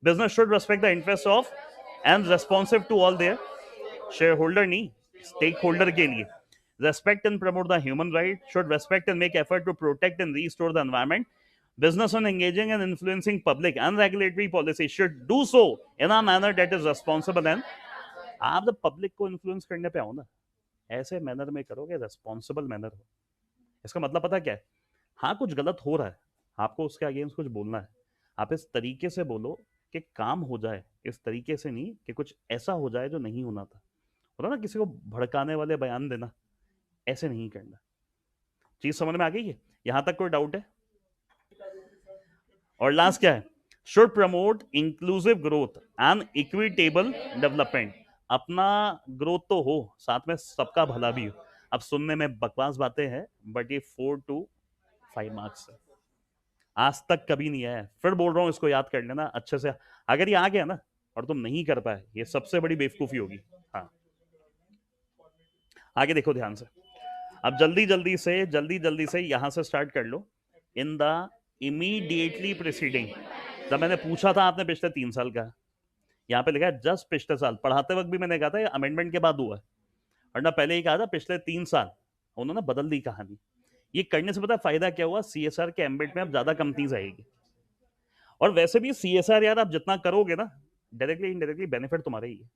Speaker 1: Business should respect the interest of and responsive to all their, shareholder नहीं, स्टेक होल्डर के लिए। Respect and promote the human right, should respect and make effort to protect and restore the environment. Business on engaging and influencing public and regulatory policy should do so in a manner that is responsible and, आप जब public को influence करने पे आओ ना, ऐसे manner में करोगे, रेस्पॉन्सिबल मैनर हो। इसका मतलब पता क्या है? हाँ कुछ गलत हो रहा है, आपको उसके अगेंस्ट कुछ बोलना है, आप इस तरीके से बोलो कि काम हो जाए, इस तरीके से नहीं कि कुछ ऐसा हो जाए जो नहीं होना था। होता ना किसी को भड़काने वाले बयान देना, ऐसे नहीं करना। चीज समझ में आ गई है? यहां तक कोई डाउट है? और लास्ट क्या है? Should promote inclusive growth and equitable development. अपना ग्रोथ तो हो, साथ में सबका भला भी हो। अब सुनने में बकवास बातें हैं, बट ये 4 to 5 मार्क्स है। आज तक कभी नहीं आया। फिर बोल रहा हूँ इसको याद कर लेना अच्छे से। अगर ये आ गया ना और तुम नहीं कर पाए, ये सबसे बड़ी बेवकूफी होगी। हाँ, आगे देखो ध्यान से। अब जल्दी जल्दी से यहां से स्टार्ट कर लो। इन द इमीडिएटली प्रिसीडिंग, जब मैंने पूछा था आपने पिछले 3 साल का, यहाँ पे लिखा है जस्ट पिछले साल। पढ़ाते वक्त भी मैंने कहा था अमेंडमेंट के बाद हुआ है, और ना पहले ही कहा था पिछले 3 साल। उन्होंने बदल दी कहानी। ये करने से पता है फायदा क्या हुआ? सीएसआर के एम्बिट में अब ज्यादा कंपनीज आएगी। और वैसे भी सीएसआर यार आप जितना करोगे ना, डायरेक्टली इनडायरेक्टली बेनिफिट तुम्हारे ही है।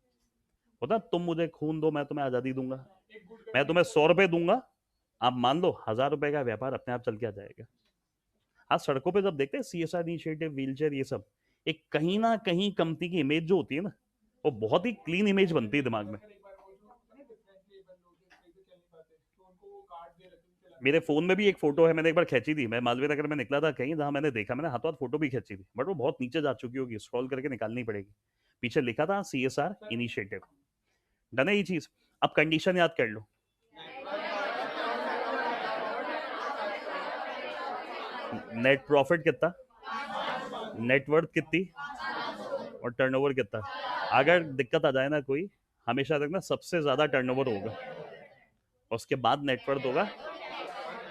Speaker 1: होता, तुम मुझे खून दो मैं तुम्हें आजादी दूंगा, मैं तुम्हें 100 रुपए दूंगा, आप मान लो 1000 रुपए का व्यापार अपने आप चल के आ जाएगा। आज सड़कों पे जब देखते हैं सीएसआर इनिशिएटिव, व्हीलचेयर, ये सब, एक कहीं ना कहीं कंपनी की इमेज जो होती है ना, वो बहुत ही क्लीन इमेज बनती है दिमाग में। मेरे फोन में भी एक फोटो है, मैंने एक बार खींची थी। मैं मालवीय नगर में निकला था कहीं, जहां मैंने देखा, मैंने हाथों हाथ फोटो भी खींची थी, बट वो बहुत नीचे जा चुकी होगी, स्क्रॉल करके निकालनी पड़ेगी। पीछे लिखा था सीएसआर इनिशिएटिव। डन है ये चीज। अब कंडीशन याद कर लो। नेट प्रॉफिट कितना, नेटवर्थ कितनी, और टर्नओवर कितना। अगर दिक्कत आ जाए ना कोई, हमेशा रखना सबसे ज्यादा टर्नओवर होगा, उसके बाद नेटवर्थ होगा।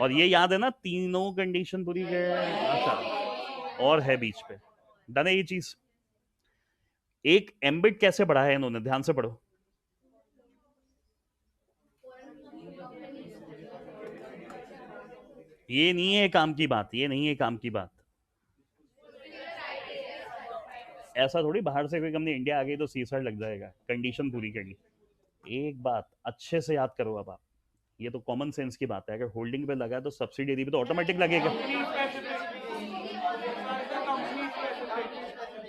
Speaker 1: और ये याद है ना, तीनों कंडीशन पूरी कर। अच्छा, और है बीच पे। डन है ये चीज। एक एम्बिट कैसे बढ़ाया है इन्होंने, ध्यान से पढ़ो। ये नहीं है काम की बात, ये नहीं है काम की बात। ऐसा थोड़ी बाहर से कोई कंपनी इंडिया आ गई तो सीएसआर लग जाएगा, कंडीशन पूरी करनी। एक बात अच्छे से याद करो अब आप, ये तो कॉमन सेंस की बात है। अगर होल्डिंग पे लगा है तो सब्सिडी पे तो ऑटोमेटिक लगेगा।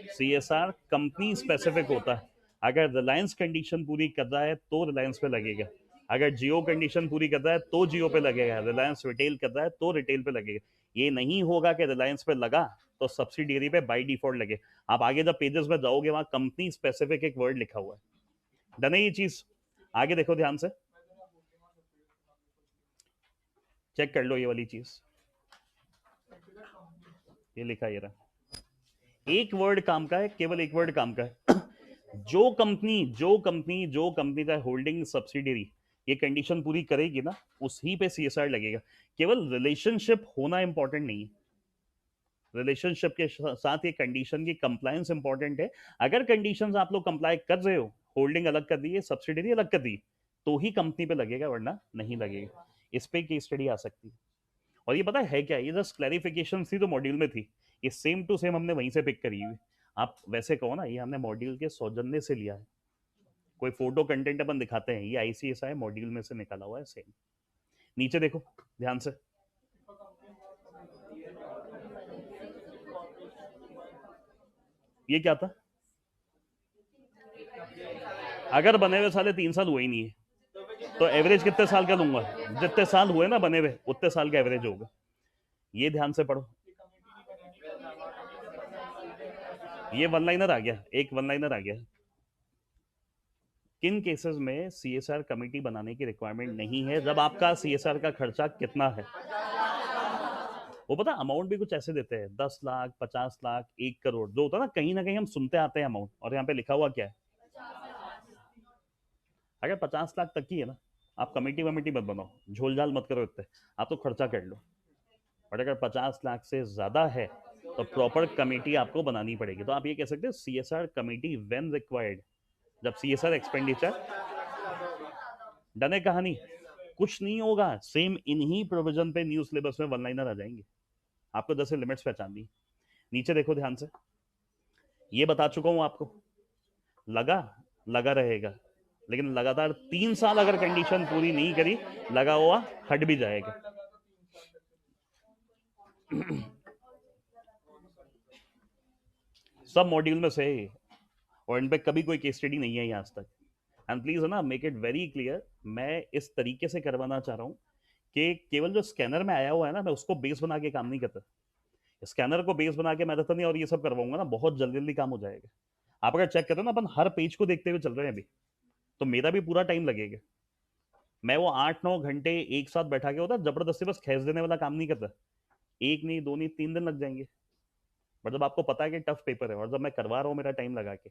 Speaker 1: सीएसआर कंपनी स्पेसिफिक होता है। अगर रिलायंस कंडीशन पूरी कर रहा है तो रिलायंस पे लगेगा, अगर जियो कंडीशन पूरी कर रहा है तो जियो पे लगेगा, रिलायंस रिटेल कर रहा है तो रिटेल पे लगेगा। ये नहीं होगा कि रिलायंस पे लगा तो सब्सिडियरी पे बाई डिफॉल्ट लगे। आप आगे जब पेजेस में जाओगे वहां कंपनी स्पेसिफिक एक वर्ड लिखा हुआ है। डन है ये चीज। आगे देखो ध्यान से, चेक कर लो ये वाली चीज। ये लिखा ये रहा, एक वर्ड काम का है, केवल एक वर्ड काम का है। जो कंपनी का होल्डिंग सब्सिडियरी ये कंडीशन पूरी करेगी ना, उसी पे सीएसआर लगेगा। केवल रिलेशनशिप होना इंपॉर्टेंट नहीं है, रिलेशनशिप के साथ ये कंडीशन की कंप्लायंस इंपॉर्टेंट है। अगर कंडीशंस आप लोग कंप्लाई कर रहे हो, होल्डिंग अलग कर दी है, सब्सिडियरी अलग कर दी, तो ही कंपनी पे लगेगा, वरना नहीं लगेगा। इस पे केस स्टडी आ सकती है। और ये पता है क्या, ये जस्ट क्लैरिफिकेशन थी तो मॉड्यूल में थी, ये सेम टू सेम हमने वहीं से पिक करी हुई। आप वैसे कहो ना, ये हमने मॉड्यूल के सौजन्य से लिया है। कोई फोटो कंटेंट अपन दिखाते हैं, ये आईसीएसआई मॉड्यूल में से निकाला हुआ है सेम। नीचे देखो ध्यान से, ये क्या था? अगर बने हुए साले 3 साल हुए ही नहीं है तो एवरेज कितने साल का लूंगा? जितने साल हुए ना बने हुए, उतने साल का एवरेज होगा। ये ध्यान से पढ़ो। ये वन लाइनर आ गया, एक वन लाइनर आ गया। किन केसेस में सीएसआर कमेटी बनाने की रिक्वायरमेंट नहीं है? जब आपका सीएसआर का खर्चा कितना है, वो पता अमाउंट भी कुछ ऐसे देते हैं, 10 लाख, 50 लाख, 1 करोड़, जो होता है ना कहीं हम सुनते आते हैं अमाउंट, और यहाँ पे लिखा हुआ क्या है? अगर 50 लाख तक की है ना, आप कमेटी वमेटी मत बनाओ, झोल झाल मत करो इतने, आप तो खर्चा कर लो। और अगर 50 लाख से ज्यादा है तो प्रॉपर कमेटी आपको बनानी पड़ेगी। तो आप ये कह सकते हैं सीएसआर कमेटी व्हेन रिक्वायर्ड, जब सीएसआर एक्सपेंडिचर। डन है कहानी। कुछ नहीं होगा, सेम इन्हीं प्रोविजन पे न्यू सिलेबस में वन लाइनर आ जाएंगे। आपको जैसे लिमिट्स पहचाननी। नीचे देखो ध्यान से, ये बता चुका हूं आपको, लगा लगा रहेगा, लेकिन लगातार 3 साल अगर कंडीशन पूरी नहीं करी, लगा हुआ हट भी जाएगा। सब मॉड्यूल में से, और इन पे कभी कोई केस स्टडी नहीं है आज तक। एंड प्लीज है ना, मेक इट वेरी क्लियर, मैं इस तरीके से करवाना चाह रहा हूँ कि केवल जो स्कैनर में आया हुआ है ना, मैं उसको बेस बना के काम नहीं करता। स्कैनर को बेस बना के मैराथन और ये सब करवाऊंगा ना, बहुत जल्दी जल्दी काम हो जाएगा। आप अगर चेक करो ना, अपन हर पेज को देखते हुए चल रहे हैं अभी, तो मेरा भी पूरा टाइम लगेगा। मैं वो 8-9 घंटे एक साथ बैठा के होता जबरदस्ती बस खींच देने वाला काम नहीं करता। एक नहीं, दो नहीं, 3 दिन लग जाएंगे। बट जब आपको पता है कि टफ पेपर है और जब मैं करवा रहा हूँ मेरा टाइम लगा के,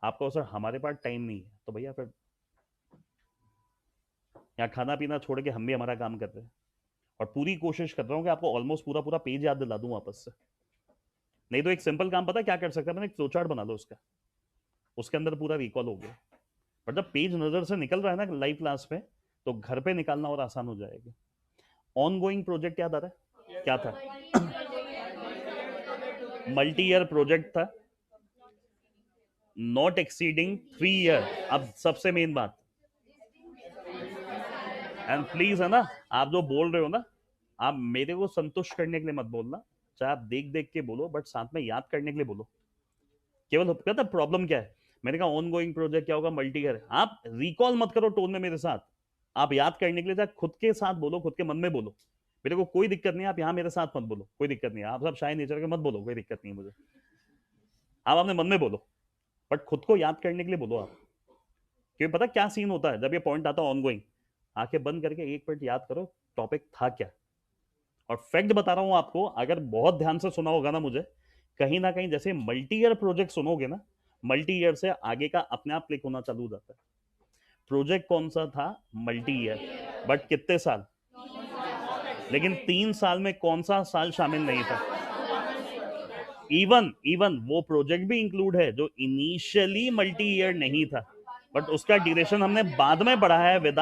Speaker 1: आपको सर हमारे पास टाइम नहीं है, तो भैया फिर यहाँ खाना पीना छोड़ के हम भी हमारा काम कर रहे हैं। और पूरी कोशिश कर रहा हूँ कि आपको ऑलमोस्ट पूरा पूरा पेज याद दिला दूं वापस से। नहीं तो एक सिंपल काम पता है क्या कर सकता है, मैंने एक फ्लो चार्ट बना लो उसका, उसके अंदर पूरा रिकॉल हो गया। पर जब पेज नजर से निकल रहा है ना लाइव क्लास में, तो घर पे निकालना और आसान हो जाएगा। ऑन गोइंग प्रोजेक्ट याद आ रहा है क्या था? मल्टी ईयर प्रोजेक्ट था, नॉट एक्सीडिंग 3 ईयर। अब सबसे मेन बात, एंड प्लीज है ना, आप जो बोल रहे हो ना, आप मेरे को संतुष्ट करने के लिए मत बोलना, चाहे आप देख देख के बोलो, बट साथ में याद करने के लिए बोलो। केवल कहता प्रॉब्लम क्या है, मैंने कहा ऑन गोइंग प्रोजेक्ट क्या होगा, मल्टी ईयर। आप रिकॉल मत करो टोन में मेरे साथ, आप याद करने के लिए चाहे खुद के साथ बोलो, खुद के मन में बोलो, मेरे को कोई दिक्कत नहीं है। आप यहाँ मेरे साथ मत बोलो, कोई दिक्कत नहीं है। आप सब शाय नेचर के मत बोलो, कोई दिक्कत नहीं है मुझे। आप अपने मन में बोलो, बट खुद को याद करने के लिए बोलो आप। क्योंकि पता क्या सीन होता है जब ये पॉइंट आता है ऑन गोइंग, आंखें बंद करके 1 मिनट याद करो टॉपिक था क्या। और फैक्ट बता रहा हूं आपको, अगर बहुत ध्यान से सुना होगा ना मुझे, कहीं ना कहीं जैसे मल्टी ईयर प्रोजेक्ट सुनोगे ना, मल्टी ईयर से आगे का अपने आप क्लिक होना चालू हो जाता है। प्रोजेक्ट कौन सा था? Multi year. बट कितने साल? लेकिन 3 साल में कौन सा साल शामिल नहीं था? इवन इवन वो प्रोजेक्ट भी इंक्लूड है जो इनिशियली मल्टी ईयर नहीं था, बट उसका ड्यूरेशन हमने बाद में बढ़ाया है with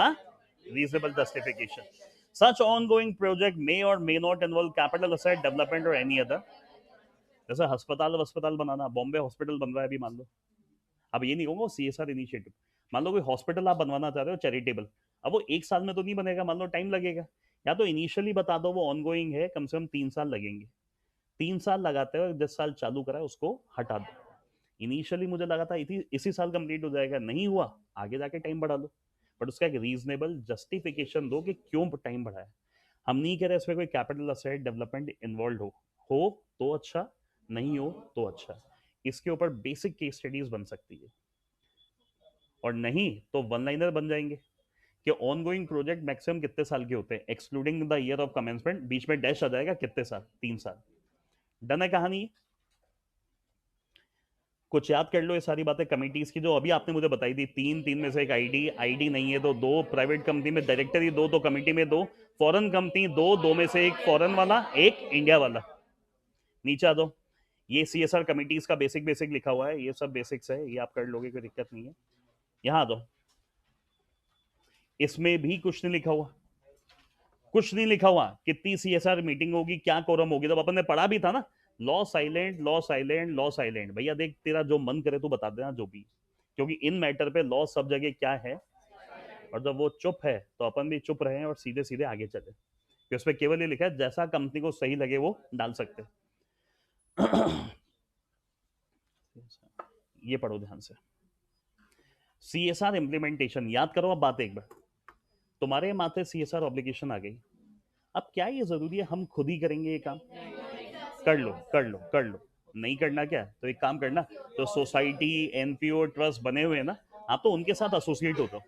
Speaker 1: reasonable justification. Such ongoing project may or may not involve capital asset development or any other. जैसे अस्पताल बनाना, बॉम्बे हॉस्पिटल बन रहा है अभी मान लो, अब ये नहीं होगा CSR इनिशिएटिव। मान लो कोई हॉस्पिटल आप बनवाना चाह रहे हो चैरिटेबल, अब वो 1 साल में तो नहीं बनेगा, मान लो टाइम लगेगा। या तो इनिशियली बता दो वो ऑनगोइंग है, कम से कम 3 साल लगेंगे। 3 साल लगाते हो, 10 साल चालू करा है उसको हटा दो। इनिशियली मुझे लगा था इसी साल कंप्लीट हो जाएगा, नहीं हुआ, आगे जाके टाइम बढ़ा लो। बट उसका एक रीजनेबल जस्टिफिकेशन दो कि क्यों टाइम बढ़ाया। हम नहीं कह रहे इसमें कोई कैपिटल असेट डेवलपमेंट इन्वॉल्व हो तो अच्छा, नहीं हो तो अच्छा। इसके ऊपर बेसिक केस स्टडीज बन सकती है, और नहीं तो वन लाइनर बन जाएंगे कि ऑनगोइंग प्रोजेक्ट मैक्सिमम कितने साल के होते हैं, excluding the year of commencement, बीच में डैश आ जाएगा कितने साल, 3 साल। डन है कहानी। कुछ याद कर लो ये सारी बातें कमिटीज की जो अभी आपने मुझे बताई थी, तीन तीन में से एक आईडी, आईडी नहीं है तो दो, प्राइवेट कंपनी में डायरेक्टर ही दो, तो कमिटी में दो, फॉरेन कंपनी दो, दो में से एक फॉरेन वाला, एक इंडिया वाला। नीचे आ दो, ये CSR कमिटीज का बेसिक बेसिक लिखा हुआ है, ये सब बेसिक्स है, ये आप कर लोगे, कोई दिक्कत नहीं है। यहाँ आ दो, इसमें भी कुछ नहीं लिखा हुआ, कुछ नहीं लिखा हुआ कितनी CSR मीटिंग होगी, क्या कोरम होगी, जब अपन ने पढ़ा भी था ना, law silent, law silent, law silent. भैया देख, तेरा जो मन करे तू बता देना जो भी, क्योंकि इन मैटर पे लॉ सब जगह क्या है, और जब वो चुप है तो अपन भी चुप रहे और सीधे सीधे आगे चले, कि उसमें केवल ये लिखा है जैसा कंपनी को सही लगे वो डाल सकते। ये पढ़ो ध्यान से, CSR इम्प्लीमेंटेशन याद करो। अब बात एक बार, तुम्हारे माथे CSR ऑब्लिगेशन आ गई, अब क्या ये जरूरी है हम खुद ही करेंगे ये काम? कर लो कर लो कर लो, नहीं करना क्या तो एक काम करना, तो सोसाइटी, NPO, ट्रस्ट बने हुए हैं ना, आप तो उनके साथ एसोसिएट होते हो।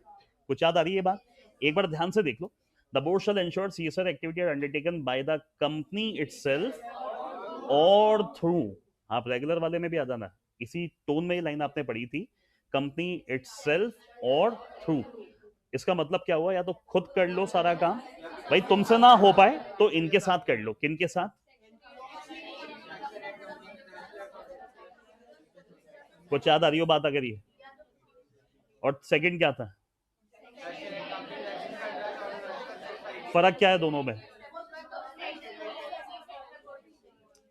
Speaker 1: कुछ याद आ रही है बात? एक बार ध्यान से देख लो, the board shall ensure CSR activity are undertaken by the company itself or through, आप रेगुलर वाले में भी आ जाना, इसी टोन में ये लाइन आपने पढ़ी थी, कंपनी इटसेल्फ और थ्रू। इसका मतलब क्या हुआ, या तो खुद कर लो सारा काम, भाई तुमसे ना हो पाए तो इनके साथ कर लो। किन के साथ? कुछ याद आ रही हो बात अगर ये? और सेकंड क्या था? फर्क क्या है दोनों में?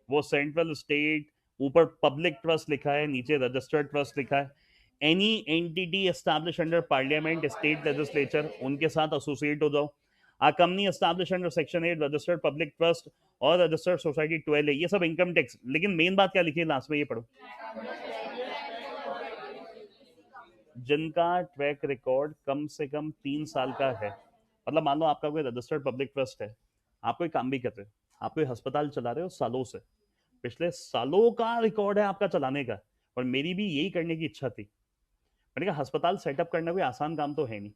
Speaker 1: वो सेंट्रल स्टेट, ऊपर पब्लिक ट्रस्ट लिखा है, नीचे रजिस्टर्ड ट्रस्ट लिखा है। Any entity establish under parliament, state legislature, उनके साथ एसोसिएट हो जाओ। A company establish under section 8 registered public trust or registered society 12 है, ये सब इनकम टैक्स। लेकिन मेन बात क्या लिखी है लास्ट में, ये पढ़ो, जिनका ट्रैक रिकॉर्ड कम से कम 3 साल का है। मतलब मान लो आपका कोई रजिस्टर्ड पब्लिक ट्रस्ट है, आप कोई काम भी कर रहे हो, आप कोई अस्पताल चला रहे हो सालों से, पिछले सालों का रिकॉर्ड है आपका चलाने का, और मेरी भी यही करने की इच्छा थी। मैंने कहा अस्पताल सेटअप करना कोई आसान काम तो है नहीं,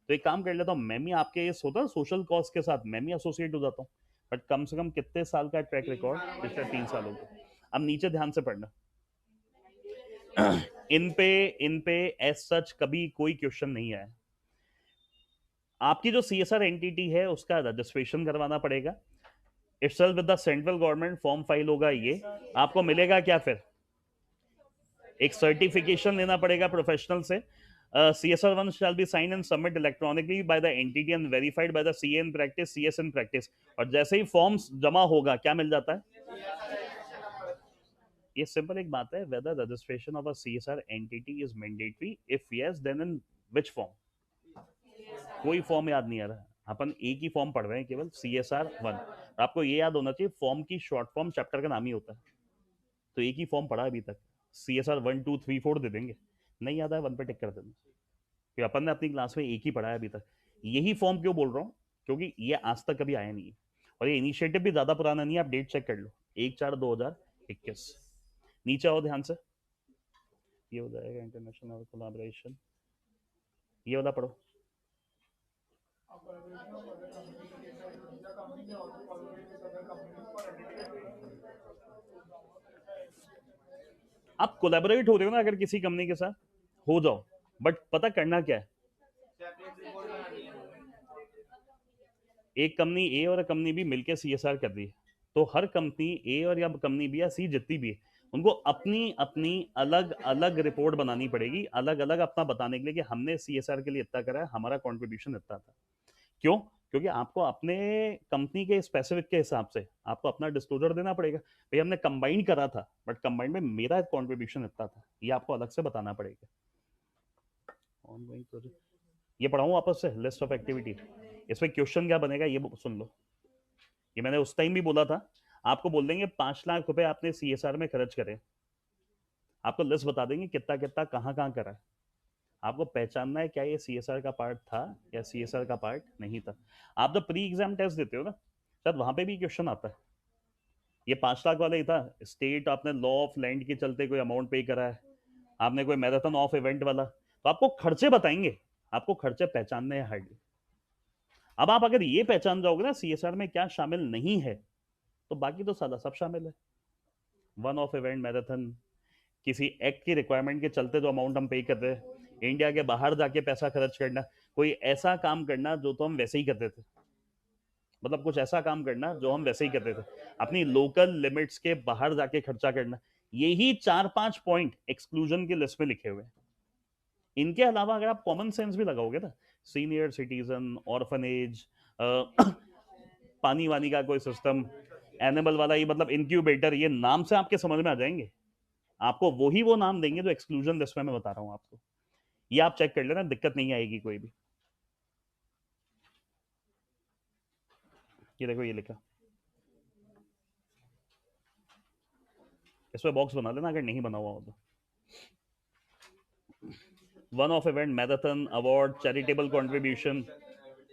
Speaker 1: तो एक काम कर लेता हूँ, मैं भी आपके इस होता है सोशल कॉज के साथ मैं भी एसोसिएट हो जाता हूँ। बट कम से कम कितने साल का ट्रैक रिकॉर्ड? पिछले 3 सालों का। अब नीचे ध्यान से पढ़ना। इन पे एज सच कभी कोई क्वेश्चन नहीं आया। आपकी जो सीएसआर एंटिटी है उसका रजिस्ट्रेशन करवाना पड़ेगा, itself with the central government, form file होगा, ये आपको मिलेगा क्या? फिर एक सर्टिफिकेशन लेना पड़ेगा प्रोफेशनल से। CSR1 shall be signed and submit electronically by the entity and verified by the CA in practice, CS in practice। और जैसे ही फॉर्म्स जमा होगा क्या मिल जाता है? ये सिंपल एक बात है, whether registration of a CSR entity is mandatory, if yes then in which form? कोई फॉर्म याद नहीं आ रहा, अपन एक ही फॉर्म पढ़ रहे हैं केवल, CSR1। आपको ये याद होना चाहिए फॉर्म की शॉर्ट फॉर्म चैप्टर का नाम ही होता है, तो एक ही फॉर्म पढ़ा अभी तक। CSR 1 2 3 4 दे देंगे, नहीं याद है 1 पे टिक कर देना, कि अपन ने अपनी क्लास में एक ही पढ़ा है अभी तक। यही फॉर्म क्यों बोल रहा हूँ? क्योंकि ये आज तक कभी आया नहीं है, और ये इनिशिएटिव भी ज्यादा पुराना नहीं है, आप डेट चेक कर लो, 1/4/2021। नीचे आओ ध्यान से, ये हो जाएगा इंटरनेशनल कोलैबोरेशन, ये वाला पढ़ो। आप कोलैबोरेट हो रहे हो ना अगर किसी कंपनी के साथ, हो जाओ, बट पता करना क्या है, एक कंपनी ए और कंपनी बी मिलकर सीएसआर कर रही है, तो हर कंपनी ए और या कंपनी बी या सी जितनी भी है, उनको अपनी अपनी अलग अलग रिपोर्ट बनानी पड़ेगी, अलग अलग अपना बताने के लिए कि हमने सीएसआर के लिए इतना करा है, हमारा कंट्रीब्यूशन इतना था। क्यों? क्योंकि आपको अपने कंपनी के स्पेसिफिक के हिसाब से आपको अपना डिस्क्लोजर देना पड़ेगा, भाई हमने कंबाइन करा था बट कंबाइन में मेरा कंट्रीब्यूशन इतना था, ये आपको अलग से बताना पड़ेगा। ऑनगोइंग प्रोजेक्ट, ये पढ़ाऊं वापस से, लिस्ट ऑफ एक्टिविटी, इसमें क्वेश्चन क्या बनेगा ये सुन लो। ये मैंने उस टाइम भी बोला था, आपको बोल देंगे 5 लाख रुपए आपने सीएसआर में खर्च करे, आपको लिस्ट बता देंगे कितना कितना कहाँ कहाँ करा है, आपको पहचानना है क्या ये सीएसआर का पार्ट था या सीएसआर का पार्ट नहीं था। आप जब प्री एग्जाम टेस्ट देते हो ना, शायद वहां पे भी क्वेश्चन आता है, ये 5 लाख वाला ही था, स्टेट आपने लॉ ऑफ लैंड के चलते कोई अमाउंट पे करा है, आपने कोई मैराथन ऑफ इवेंट वाला, तो आपको खर्चे बताएंगे, आपको खर्चे पहचानने हैं हार्डली। अब आप अगर ये पहचान जाओगे ना सीएसआर में क्या शामिल नहीं है, तो बाकी तो साला सब शामिल है। वन ऑफ इवेंट, मैराथन, किसी एक्ट की रिक्वायरमेंट के चलते जो अमाउंट हम पे कर रहे हैं, इंडिया के बाहर जाके पैसा खर्च करना, कोई ऐसा काम करना जो तो हम वैसे ही करते थे, मतलब कुछ ऐसा काम करना जो हम वैसे ही करते थे, अपनी लोकल लिमिट्स के बाहर जाके खर्चा करना, यही 4-5 पॉइंट एक्सक्लूजन की लिस्ट में लिखे हुए हैं। इनके अलावा अगर आप कॉमन सेंस भी लगाओगे ना, सीनियर सिटीजन, ऑर्फनेज, पानी वानी का कोई सिस्टम, एनिमल वाला, ये मतलब इनक्यूबेटर, ये नाम से आपके समझ में आ जाएंगे, आपको वही वो नाम देंगे जो एक्सक्लूजन लिस्ट में मैं बता रहा हूं आपको, ये आप चेक कर लेना, दिक्कत नहीं आएगी कोई भी। ये देखो ये लिखा, इसमें बॉक्स बना लेना अगर नहीं बना हुआ हो तो। One of event, marathon, award, charitable contribution,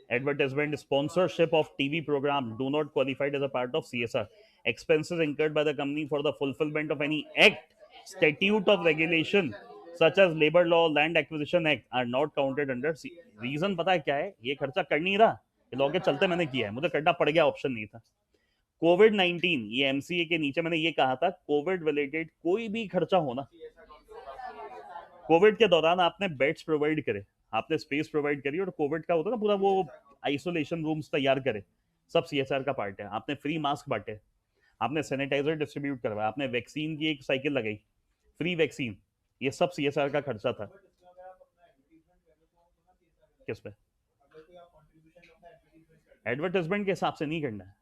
Speaker 1: advertisement, sponsorship of TV program do not qualified as a part of CSR, expenses incurred by the company for the fulfillment of any act, statute of regulation such as labor law, land acquisition act are not counted under reason पता है क्या है, ये खर्चा कर नहीं रहा, ये लॉ के चलते मैंने किया है, मुझे करना पड़ गया, ऑप्शन नहीं था। कोविड-19, ये एमसीए के नीचे मैंने ये कहा था, कोविड रिलेटेड कोई भी खर्चा होना, कोविड के दौरान आपने बेड्स प्रोवाइड करे, आपने स्पेस प्रोवाइड करी, और कोविड का होता ना पूरा वो आइसोलेशन रूम्स तैयार करे, सब सीएसआर का पार्ट है। आपने फ्री मास्क बांटे, आपने सैनिटाइजर डिस्ट्रीब्यूट करवाया, आपने वैक्सीन की एक साइकिल लगाई, फ्री वैक्सीन, ये सब सीएसआर का खर्चा था। किस पे? एडवर्टाइजमेंट के हिसाब से नहीं करना है,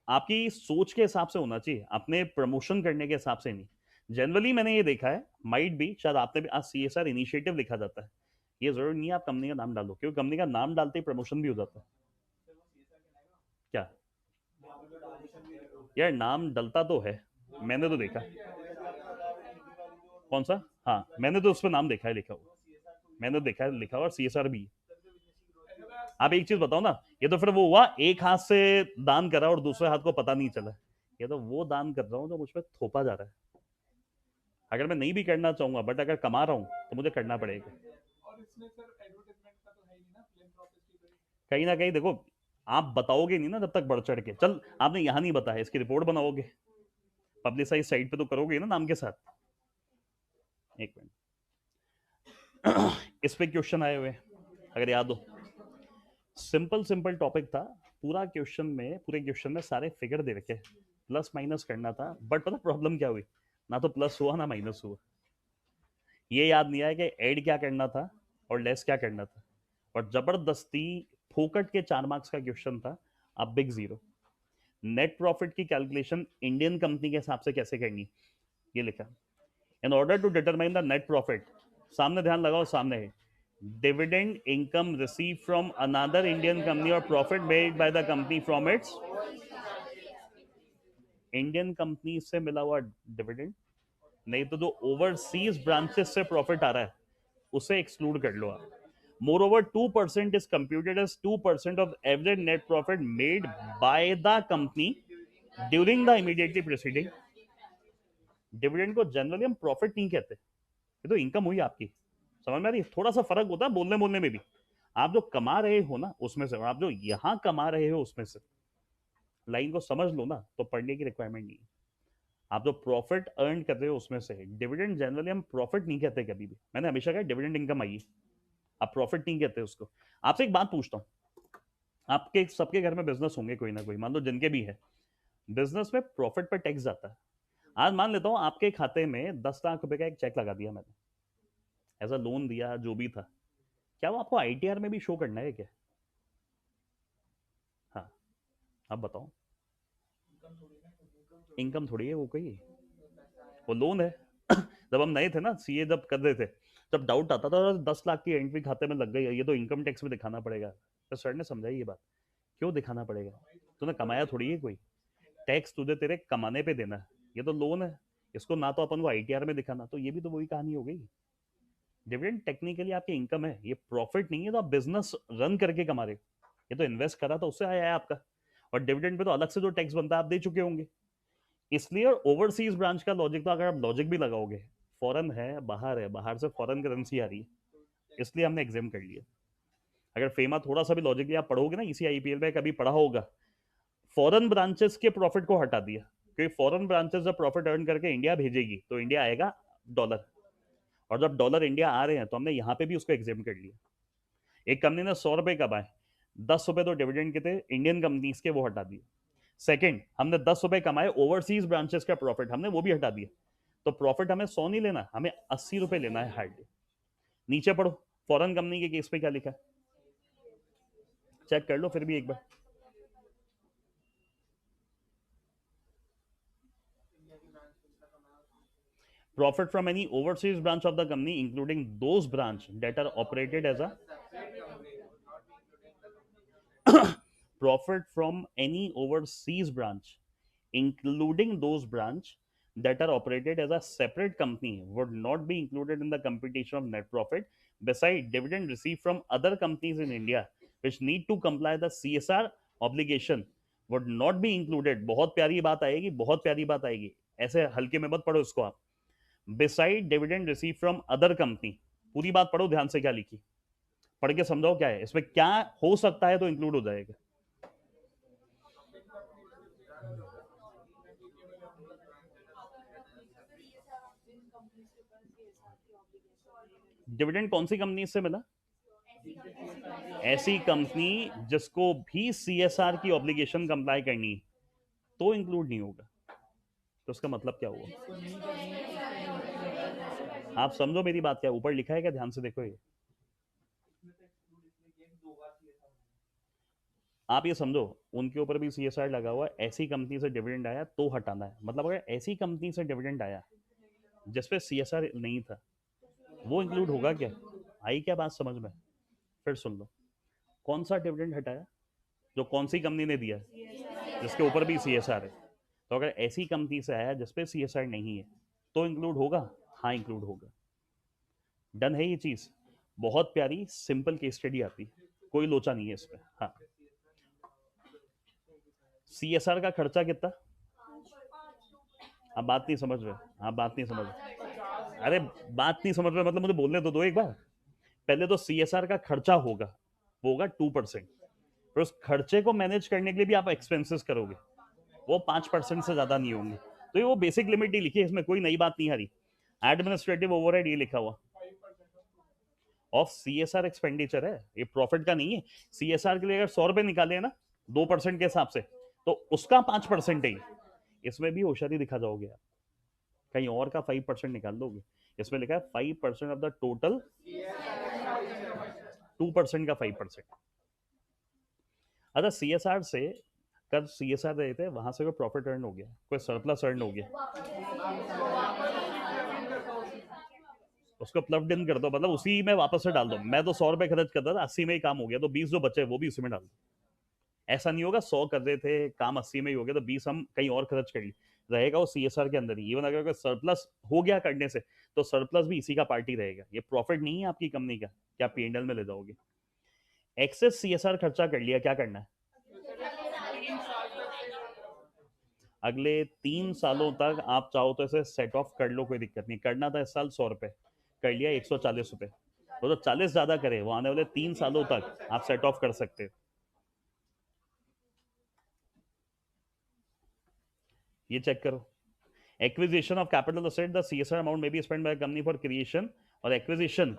Speaker 1: आपकी सोच के हिसाब से होना चाहिए, अपने प्रमोशन करने के हिसाब से नहीं। जनरली मैंने ये देखा है, माइट भी शायद आपने भी, आज सीएसआर इनिशिएटिव लिखा जाता है, ये जरूरी नहीं है आप कंपनी का नाम डालो, क्योंकि कंपनी का नाम डालते ही प्रमोशन भी हो जाता है। क्या यार, नाम डलता तो है, मैंने तो देखा। कौन सा? हाँ मैंने तो उस पर नाम देखा है लिखा हुआ, मैंने तो देखा है लिखा हुआ, और सीएसआर भी। आप एक चीज बताओ ना, ये तो फिर वो हुआ एक हाथ से दान करा और दूसरे हाथ को पता नहीं चला, ये तो वो दान कर रहा हूँ जो मुझ पर थोपा जा रहा है। अगर मैं नहीं भी करना चाहूंगा बट अगर कमा रहा हूँ तो मुझे करना पड़ेगा। कहीं ना कहीं देखो, आप बताओगे नहीं ना जब तक बढ़ चढ़ के। चल आपने यहां नहीं बताया, इसकी रिपोर्ट बनाओगे, पब्लिसाइज साइट पे तो करोगे ना नाम के साथ। एक मिनट इस पे क्वेश्चन आए हुए अगर याद हो, सिंपल सिंपल टॉपिक था। पूरा क्वेश्चन में, पूरे क्वेश्चन में सारे फिगर दे रखे, प्लस माइनस करना था, बट पता प्रॉब्लम क्या हुई, ना तो प्लस हुआ ना माइनस हुआ। ये याद नहीं आया कि ऐड क्या करना था और लेस क्या करना था, और जबरदस्ती फोकट के 4 मार्क्स का क्वेश्चन था, अब बिग जीरो। नेट प्रॉफिट की कैलकुलेशन इंडियन कंपनी के हिसाब से कैसे करनी, ये लिखा, in order to determine the net profit, सामने ध्यान लगाओ, सामने है dividend income receive from another Indian company or profit made by the company from its Indian company से मिला हुआ डिविडेंड, नहीं तो जो ओवरसीज ब्रांचेस से प्रॉफिट आ रहा है उसे एक्सक्लूड कर लो आप। Moreover, 2% is computed as 2% of average net profit made by the company during the immediately preceding. Dividend को जनरली हम प्रॉफिट नहीं कहते, ये तो इनकम हुई आपकी, समझ में आ रही है? थोड़ा सा फर्क होता है बोलने बोलने में भी। आप जो कमा रहे हो ना उसमें से, और आप जो यहाँ कमा रहे हो उसमें से, लाइन को समझ लो ना, तो पढ़ने की रिक्वायरमेंट नहीं है। आप जो प्रॉफिट अर्न कर रहे हो उसमें से, डिविडेंड जनरली हम प्रॉफिट नहीं कहते कभी भी, मैंने हमेशा कहा डिविडेंड इनकम आई है, आप प्रॉफिट नहीं कहते उसको। आपसे एक बात पूछता हूँ, आपके सबके घर में बिजनेस होंगे कोई ना कोई, मान लो जिनके भी है, बिजनेस में प्रॉफिट पर टैक्स जाता है। आज मान लेता हूं आपके खाते में 10 लाख रुपए का एक चेक लगा दिया मैंने, ऐसा लोन दिया जो भी था, क्या वो आपको आईटीआर में भी शो करना है क्या? हाँ, आप बताओ। इनकम थोड़ी है वो, कोई वो लोन है। जब हम नए थे ना, सीए जब कर रहे थे, जब डाउट आता था 10 लाख की एंट्री खाते में लग गई है, ये तो इनकम टैक्स में दिखाना पड़ेगा, तो सर ने समझाई ये बात, क्यों दिखाना पड़ेगा, तूने कमाया थोड़ी है कोई, टैक्स तुझे तेरे कमाने पे देना है, ये तो लोन है, इसको ना तो अपन को आईटीआर में दिखाना, तो ये भी तो वही कहानी हो गई। डिविडेंड टेक्निकली आपकी इनकम है, ये प्रॉफिट नहीं है, तो आप बिजनेस रन करके कमा रहे हो, ये तो इन्वेस्ट करा तो उससे आया है आपका, और डिविडेंड पे तो अलग से जो टैक्स बनता है आप दे चुके होंगे। इसलिए ओवरसीज ब्रांच का लॉजिक, तो अगर आप लॉजिक भी लगाओगे, फॉरेन है, बाहर से फॉरेन करेंसी आ रही है, इसलिए हमने एग्जाम कर लिया। अगर फेमा थोड़ा सा भी लॉजिक आप पढ़ोगे ना, इसी आईपीएल में कभी पढ़ा होगा, फॉरेन ब्रांचेस के प्रॉफिट को हटा दिया, क्योंकि फॉरेन ब्रांचेस जब प्रॉफिट अर्न करके इंडिया भेजेगी तो इंडिया आएगा डॉलर, और जब डॉलर इंडिया आ रहे हैं तो हमने यहाँ पे भी उसको एग्जाम कर लिया। एक कंपनी ने 100 रुपए कमाए, 10 रुपए तो डिविडेंड के थे इंडियन कंपनीज के, वो हटा दिए। सेकंड, हमने 10 रुपए कमाए ओवरसीज ब्रांचेस का प्रॉफिट, हमने वो भी हटा दिया। तो प्रॉफिट हमें 100 नहीं लेना, हमें 80 रुपए लेना है हार्डली। नीचे पढ़ो, फॉरेन कंपनी के केस पे क्या लिखा है, चेक कर लो फिर भी एक बार। Profit from any overseas branch of the company, including those branch that are operated as a profit from any overseas branch, including those branch that are operated as a separate company, would not be included in the computation of net profit. Besides, dividend received from other companies in India which need to comply the CSR obligation would not be included. बहुत प्यारी बात आएगी, बहुत प्यारी बात आएगी, ऐसे हल्के में मत पढ़ो इसको आप। Beside dividend receive from other company, पूरी बात पढ़ो ध्यान से, क्या लिखी, पढ़ के समझाओ क्या है इसमें, क्या हो सकता है तो इंक्लूड हो जाएगा। डिविडेंड कौन सी कंपनी से मिला, ऐसी कंपनी जिसको भी सीएसआर की ऑब्लिगेशन कंप्लाई करनी, तो इंक्लूड नहीं होगा। तो उसका मतलब क्या हुआ, आप समझो मेरी बात, क्या ऊपर लिखा है क्या, ध्यान से देखो ये, आप ये समझो उनके ऊपर भी सीएसआर लगा हुआ है, ऐसी कंपनी से डिविडेंड आया तो हटाना है, मतलब अगर ऐसी कंपनी से डिविडेंड आया जिसपे सीएसआर नहीं था, वो इंक्लूड होगा क्या, आई क्या बात समझ में? फिर सुन लो, कौन सा डिविडेंड हटाया, जो कौन सी कंपनी ने दिया, जिसके ऊपर भी सीएसआर है, तो अगर ऐसी कंपनी से आया जिसपे सीएसआर नहीं है तो इंक्लूड होगा, हाँ इंक्लूड होगा। डन है ये चीज, बहुत प्यारी सिंपल केस स्टडी आती है, कोई लोचा नहीं है इसमें। हाँ, सीएसआर का खर्चा कितना, आप बात नहीं समझ रहे, आप बात नहीं समझ रहे, अरे बात नहीं समझ रहे मतलब मुझे बोलने तो दो एक बार। पहले तो सीएसआर का खर्चा होगा, वो होगा 2%, फिर उस खर्चे को मैनेज करने के लिए भी आप एक्सपेंसेस करोगे, वो 5% से ज्यादा नहीं होंगे। तो ये वो बेसिक लिमिट ही लिखी है, इसमें कोई नई बात नहीं आ रही। एडमिनिस्ट्रेटिव ओवरहेड ये लिखा हुआ ऑफ सीएसआर एक्सपेंडिचर है, ये प्रॉफिट का नहीं है। सीएसआर के लिए अगर 100 रुपए निकाले ना 2% के हिसाब से, तो उसका 5% है। इसमें भी होशियारी दिखा जाओगे आप, कहीं और का 5% निकाल दोगे। इसमें लिखा है 5% ऑफ द टोटल, 2% का 5%। अच्छा सीएसआर से, कल सीएसआर रहे थे वहां से कोई प्रॉफिट अर्न हो गया, कोई सरप्लस अर्न हो गया, उसको प्लग इन कर दो, मतलब उसी में वापस से डाल दो। मैं तो 100 रुपए खर्च करता था, 80 में ही काम हो गया, तो 20 जो बचे वो भी उसी में डाल दो। ऐसा नहीं होगा 100 कर रहे थे काम 80 में ही हो गया तो 20 हम कहीं और खर्च कर लिए, रहेगा वो सीएसआर के अंदर ही। इवन अगर सरप्लस हो गया करने से, तो सरप्लस भी इसी का पार्टी रहेगा। ये प्रॉफिट नहीं है आपकी कंपनी का कि आप पीएनएल में ले जाओगे। एक्सेस सीएसआर खर्चा कर लिया, क्या करना है? अगले 3 सालों तक आप चाहो तो इसे सेट ऑफ कर लो, कोई दिक्कत नहीं। करना था इस साल 100 रुपए, कर लिया 140 रुपए, वो तो 40 ज्यादा करे, वो आने वाले 3 सालों तक आप सेट ऑफ कर सकते हो। ये चेक करो, acquisition of capital asset, the CSR amount may be spent by a company for creation or acquisition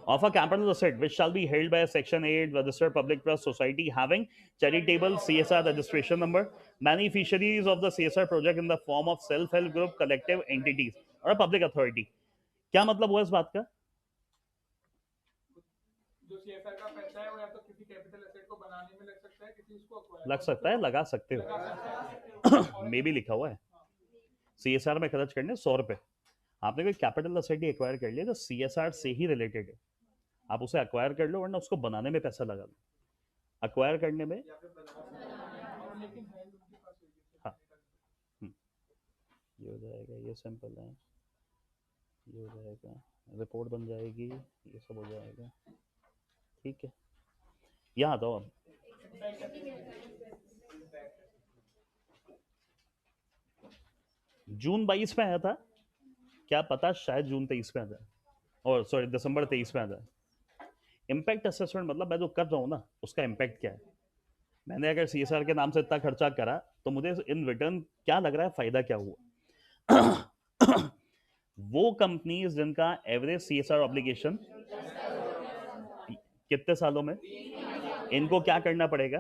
Speaker 1: of a capital asset which shall be held by a section 8 registered public trust society having charitable CSR registration number, beneficiaries of the CSR project in the form of self-help group, collective entities or a public authority। क्या मतलब हुआ इस बात का? जो CSR का पैसा है वो या तो किसी कैपिटल एसेट को बनाने में लग सकता है, किसी उसको लग सकता है, लगा सकते हो मे भी लिखा हुआ है सीएसआर में खर्च करने 100 रुपए। आपने कोई कैपिटल एसेट एक्वायर कर लिया जो सीएसआर से ही रिलेटेड है, आप उसे एक्वायर कर लो, वरना उसको बनाने में पैसा लगा लो। एक्वायर करने में हाँ, ये हो जाएगा, ये सिंपल है, ये हो जाएगा, रिपोर्ट बन जाएगी, ये सब हो जाएगा, ठीक है। यहाँ तो अब जून 22 में आया था, क्या पता शायद जून 23 में आ जाए, और सॉरी दिसंबर 23 में आ जाए। इम्पैक्ट असेसमेंट मतलब मैं जो कर रहा हूँ ना उसका इम्पैक्ट क्या है। मैंने अगर सीएसआर के नाम से इतना खर्चा करा तो मुझे इन रिटर्न क्या लग रहा है, फायदा क्या हुआ। वो कंपनीज जिनका एवरेज सीएसआर ऑब्लिगेशन कितने सालों में, इनको क्या करना पड़ेगा,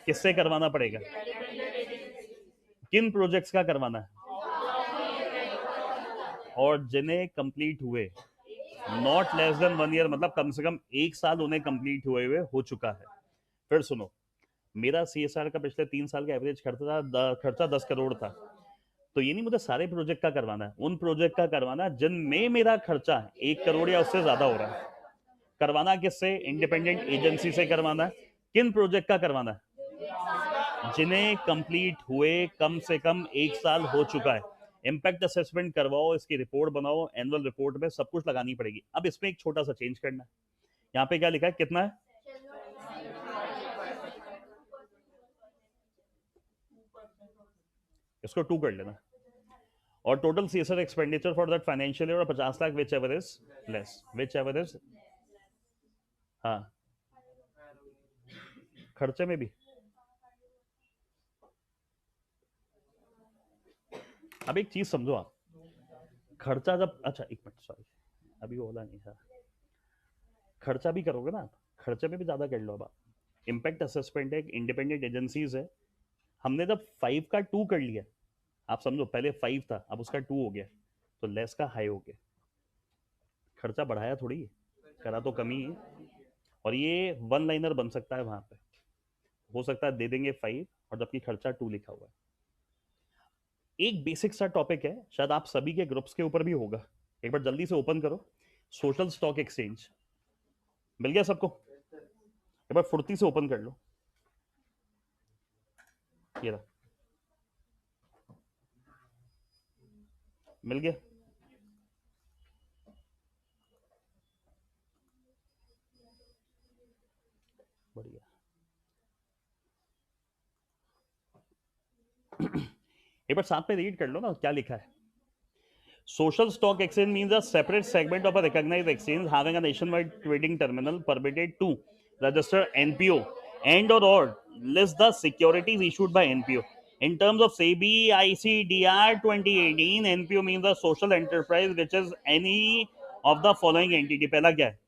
Speaker 1: किससे करवाना पड़ेगा, किन प्रोजेक्ट्स का करवाना है, और जिन्हें कंप्लीट हुए नॉट लेस देन 1 ईयर, मतलब कम से कम 1 साल उन्हें कंप्लीट हुए हुए हो चुका है। फिर सुनो, मेरा सीएसआर का पिछले 3 साल का एवरेज खर्चा 10 करोड़ था, तो ये नहीं मुझे सारे प्रोजेक्ट का करवाना है, उन प्रोजेक्ट का करवाना जिनमें मेरा खर्चा 1 करोड़ या उससे ज्यादा हो रहा है। करवाना किससे, इंडिपेंडेंट एजेंसी से करवाना है। किन प्रोजेक्ट का करवाना है, जिन्हें कंप्लीट हुए कम से कम 1 साल हो चुका है। इम्पैक्ट असेसमेंट करवाओ, इसकी रिपोर्ट बनाओ, एनुअल रिपोर्ट में सब कुछ लगानी पड़ेगी। अब इसमें एक छोटा सा चेंज करना है, यहाँ पे क्या लिखा है, कितना है, इसको 2 कर लेना, और total CSR expenditure for that financial year 50 lakh, which ever is less, which ever is, हाँ खर्चे में भी। अब एक चीज समझो आप, खर्चा जब, अच्छा एक मिनट सॉरी, अभी बोला नहीं था, खर्चा भी करोगे ना आप, खर्चे में भी ज्यादा कर लो। अब आप इम्पैक्ट असेसमेंट है, इंडिपेंडेंट एजेंसीज है, हमने जब 5 का 2 कर लिया, आप समझो पहले 5 था अब उसका 2 हो गया, तो लेस का हाई हो गया, खर्चा बढ़ाया थोड़ी, करा तो कमी है। और ये वन लाइनर बन सकता है, वहां पे हो सकता है दे देंगे 5 और जबकि खर्चा 2 लिखा हुआ है। एक बेसिक सा टॉपिक है, शायद आप सभी के ग्रुप्स के ऊपर भी होगा, एक बार जल्दी से ओपन करो, सोशल स्टॉक एक्सचेंज। मिल गया सबको, एक बार फुर्ती से ओपन कर लो, ये रहा, मिल गया। बढ़िया। एक बार साथ में रीड कर लो ना क्या लिखा है। Social stock exchange means a separate segment of a recognized exchange having a nationwide trading terminal permitted to register NPO and or list the securities issued by NPO. In terms of SEBI ICDR 2018, NPO means a social enterprise which is any of the following entity. पहला क्या है?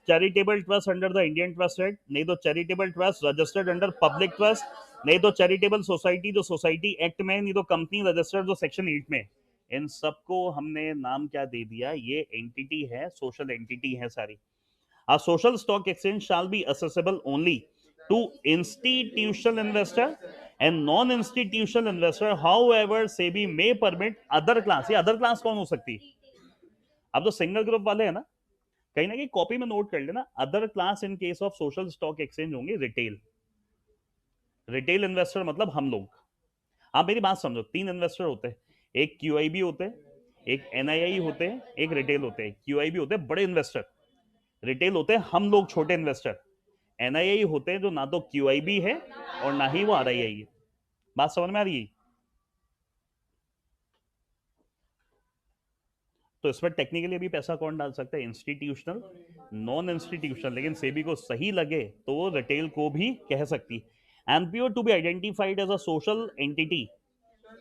Speaker 1: Charitable trust under the Indian trust act, नहीं तो charitable trust registered under public trust, नहीं तो charitable society जो society act में, नहीं तो कंपनी रजिस्टर्ड जो सेक्शन 8 में। इन सबको हमने नाम क्या दे दिया? ये एंटिटी है, सोशल एंटिटी है सारी। A social stock exchange shall be accessible only to institutional investor and non-institutional investor. However, SEBI may permit other class. ये other class कौन हो सकती है? अब जो सिंगल ग्रुप वाले हैं ना, कहीं ना कहीं कॉपी में नोट कर लेना, other class in case of social stock exchange होंगे रिटेल। रिटेल इन्वेस्टर मतलब हम लोग। आप मेरी बात समझो, 3 इन्वेस्टर होते हैं, एक क्यूआईबी होते हैं, एक एनआईआई होते हैं, एक रिटेल होते हैं। क्यूआईबी होते हैं बड़े इन्वेस्टर, रिटेल होते हैं हम लोग छोटे इन्वेस्टर, एनआईआई होते हैं जो ना तो क्यूआईबी है और ना ही वो आरआईआई है। बात समझ में आ रही है? तो इसमें टेक्निकली भी पैसा कौन डाल सकता है? इंस्टीट्यूशनल, नॉन इंस्टीट्यूशनल, लेकिन सेबी को सही लगे तो वो रिटेल को भी कह सकती। NPO to be identified as a social entity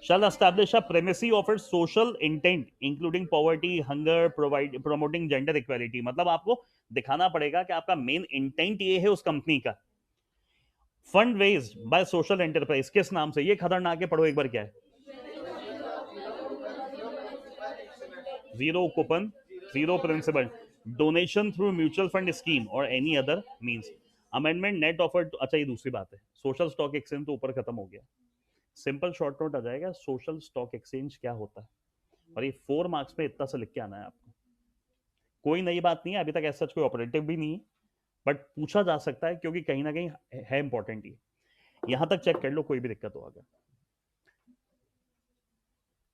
Speaker 1: shall establish a primacy of its social intent including poverty, hunger, promoting gender equality। मतलब आपको दिखाना पड़ेगा कि आपका मेन इंटेंट ये है उस कंपनी का। Fund raised by social enterprise किस नाम से? ये खतरनाक है, पढ़ो एक बार क्या है। Zero coupon, zero principal, donation through mutual fund scheme or any other means. Amendment net offer. अच्छा ये दूसरी बात है, सोशल स्टॉक एक्सचेंज तो ऊपर खत्म हो गया, सिंपल शॉर्ट नोट आ जाएगा सोशल स्टॉक एक्सचेंज क्या होता है। और ये 4 मार्क्स में इतना सा लिख के आना है आपको। कोई नई बात नहीं है, अभी तक ऐसा कोई ऑपरेटिव भी नहीं है, बट पूछा जा सकता है क्योंकि कहीं ना कहीं है इंपॉर्टेंट। ये यहां तक चेक कर लो, कोई भी दिक्कत हो अगर।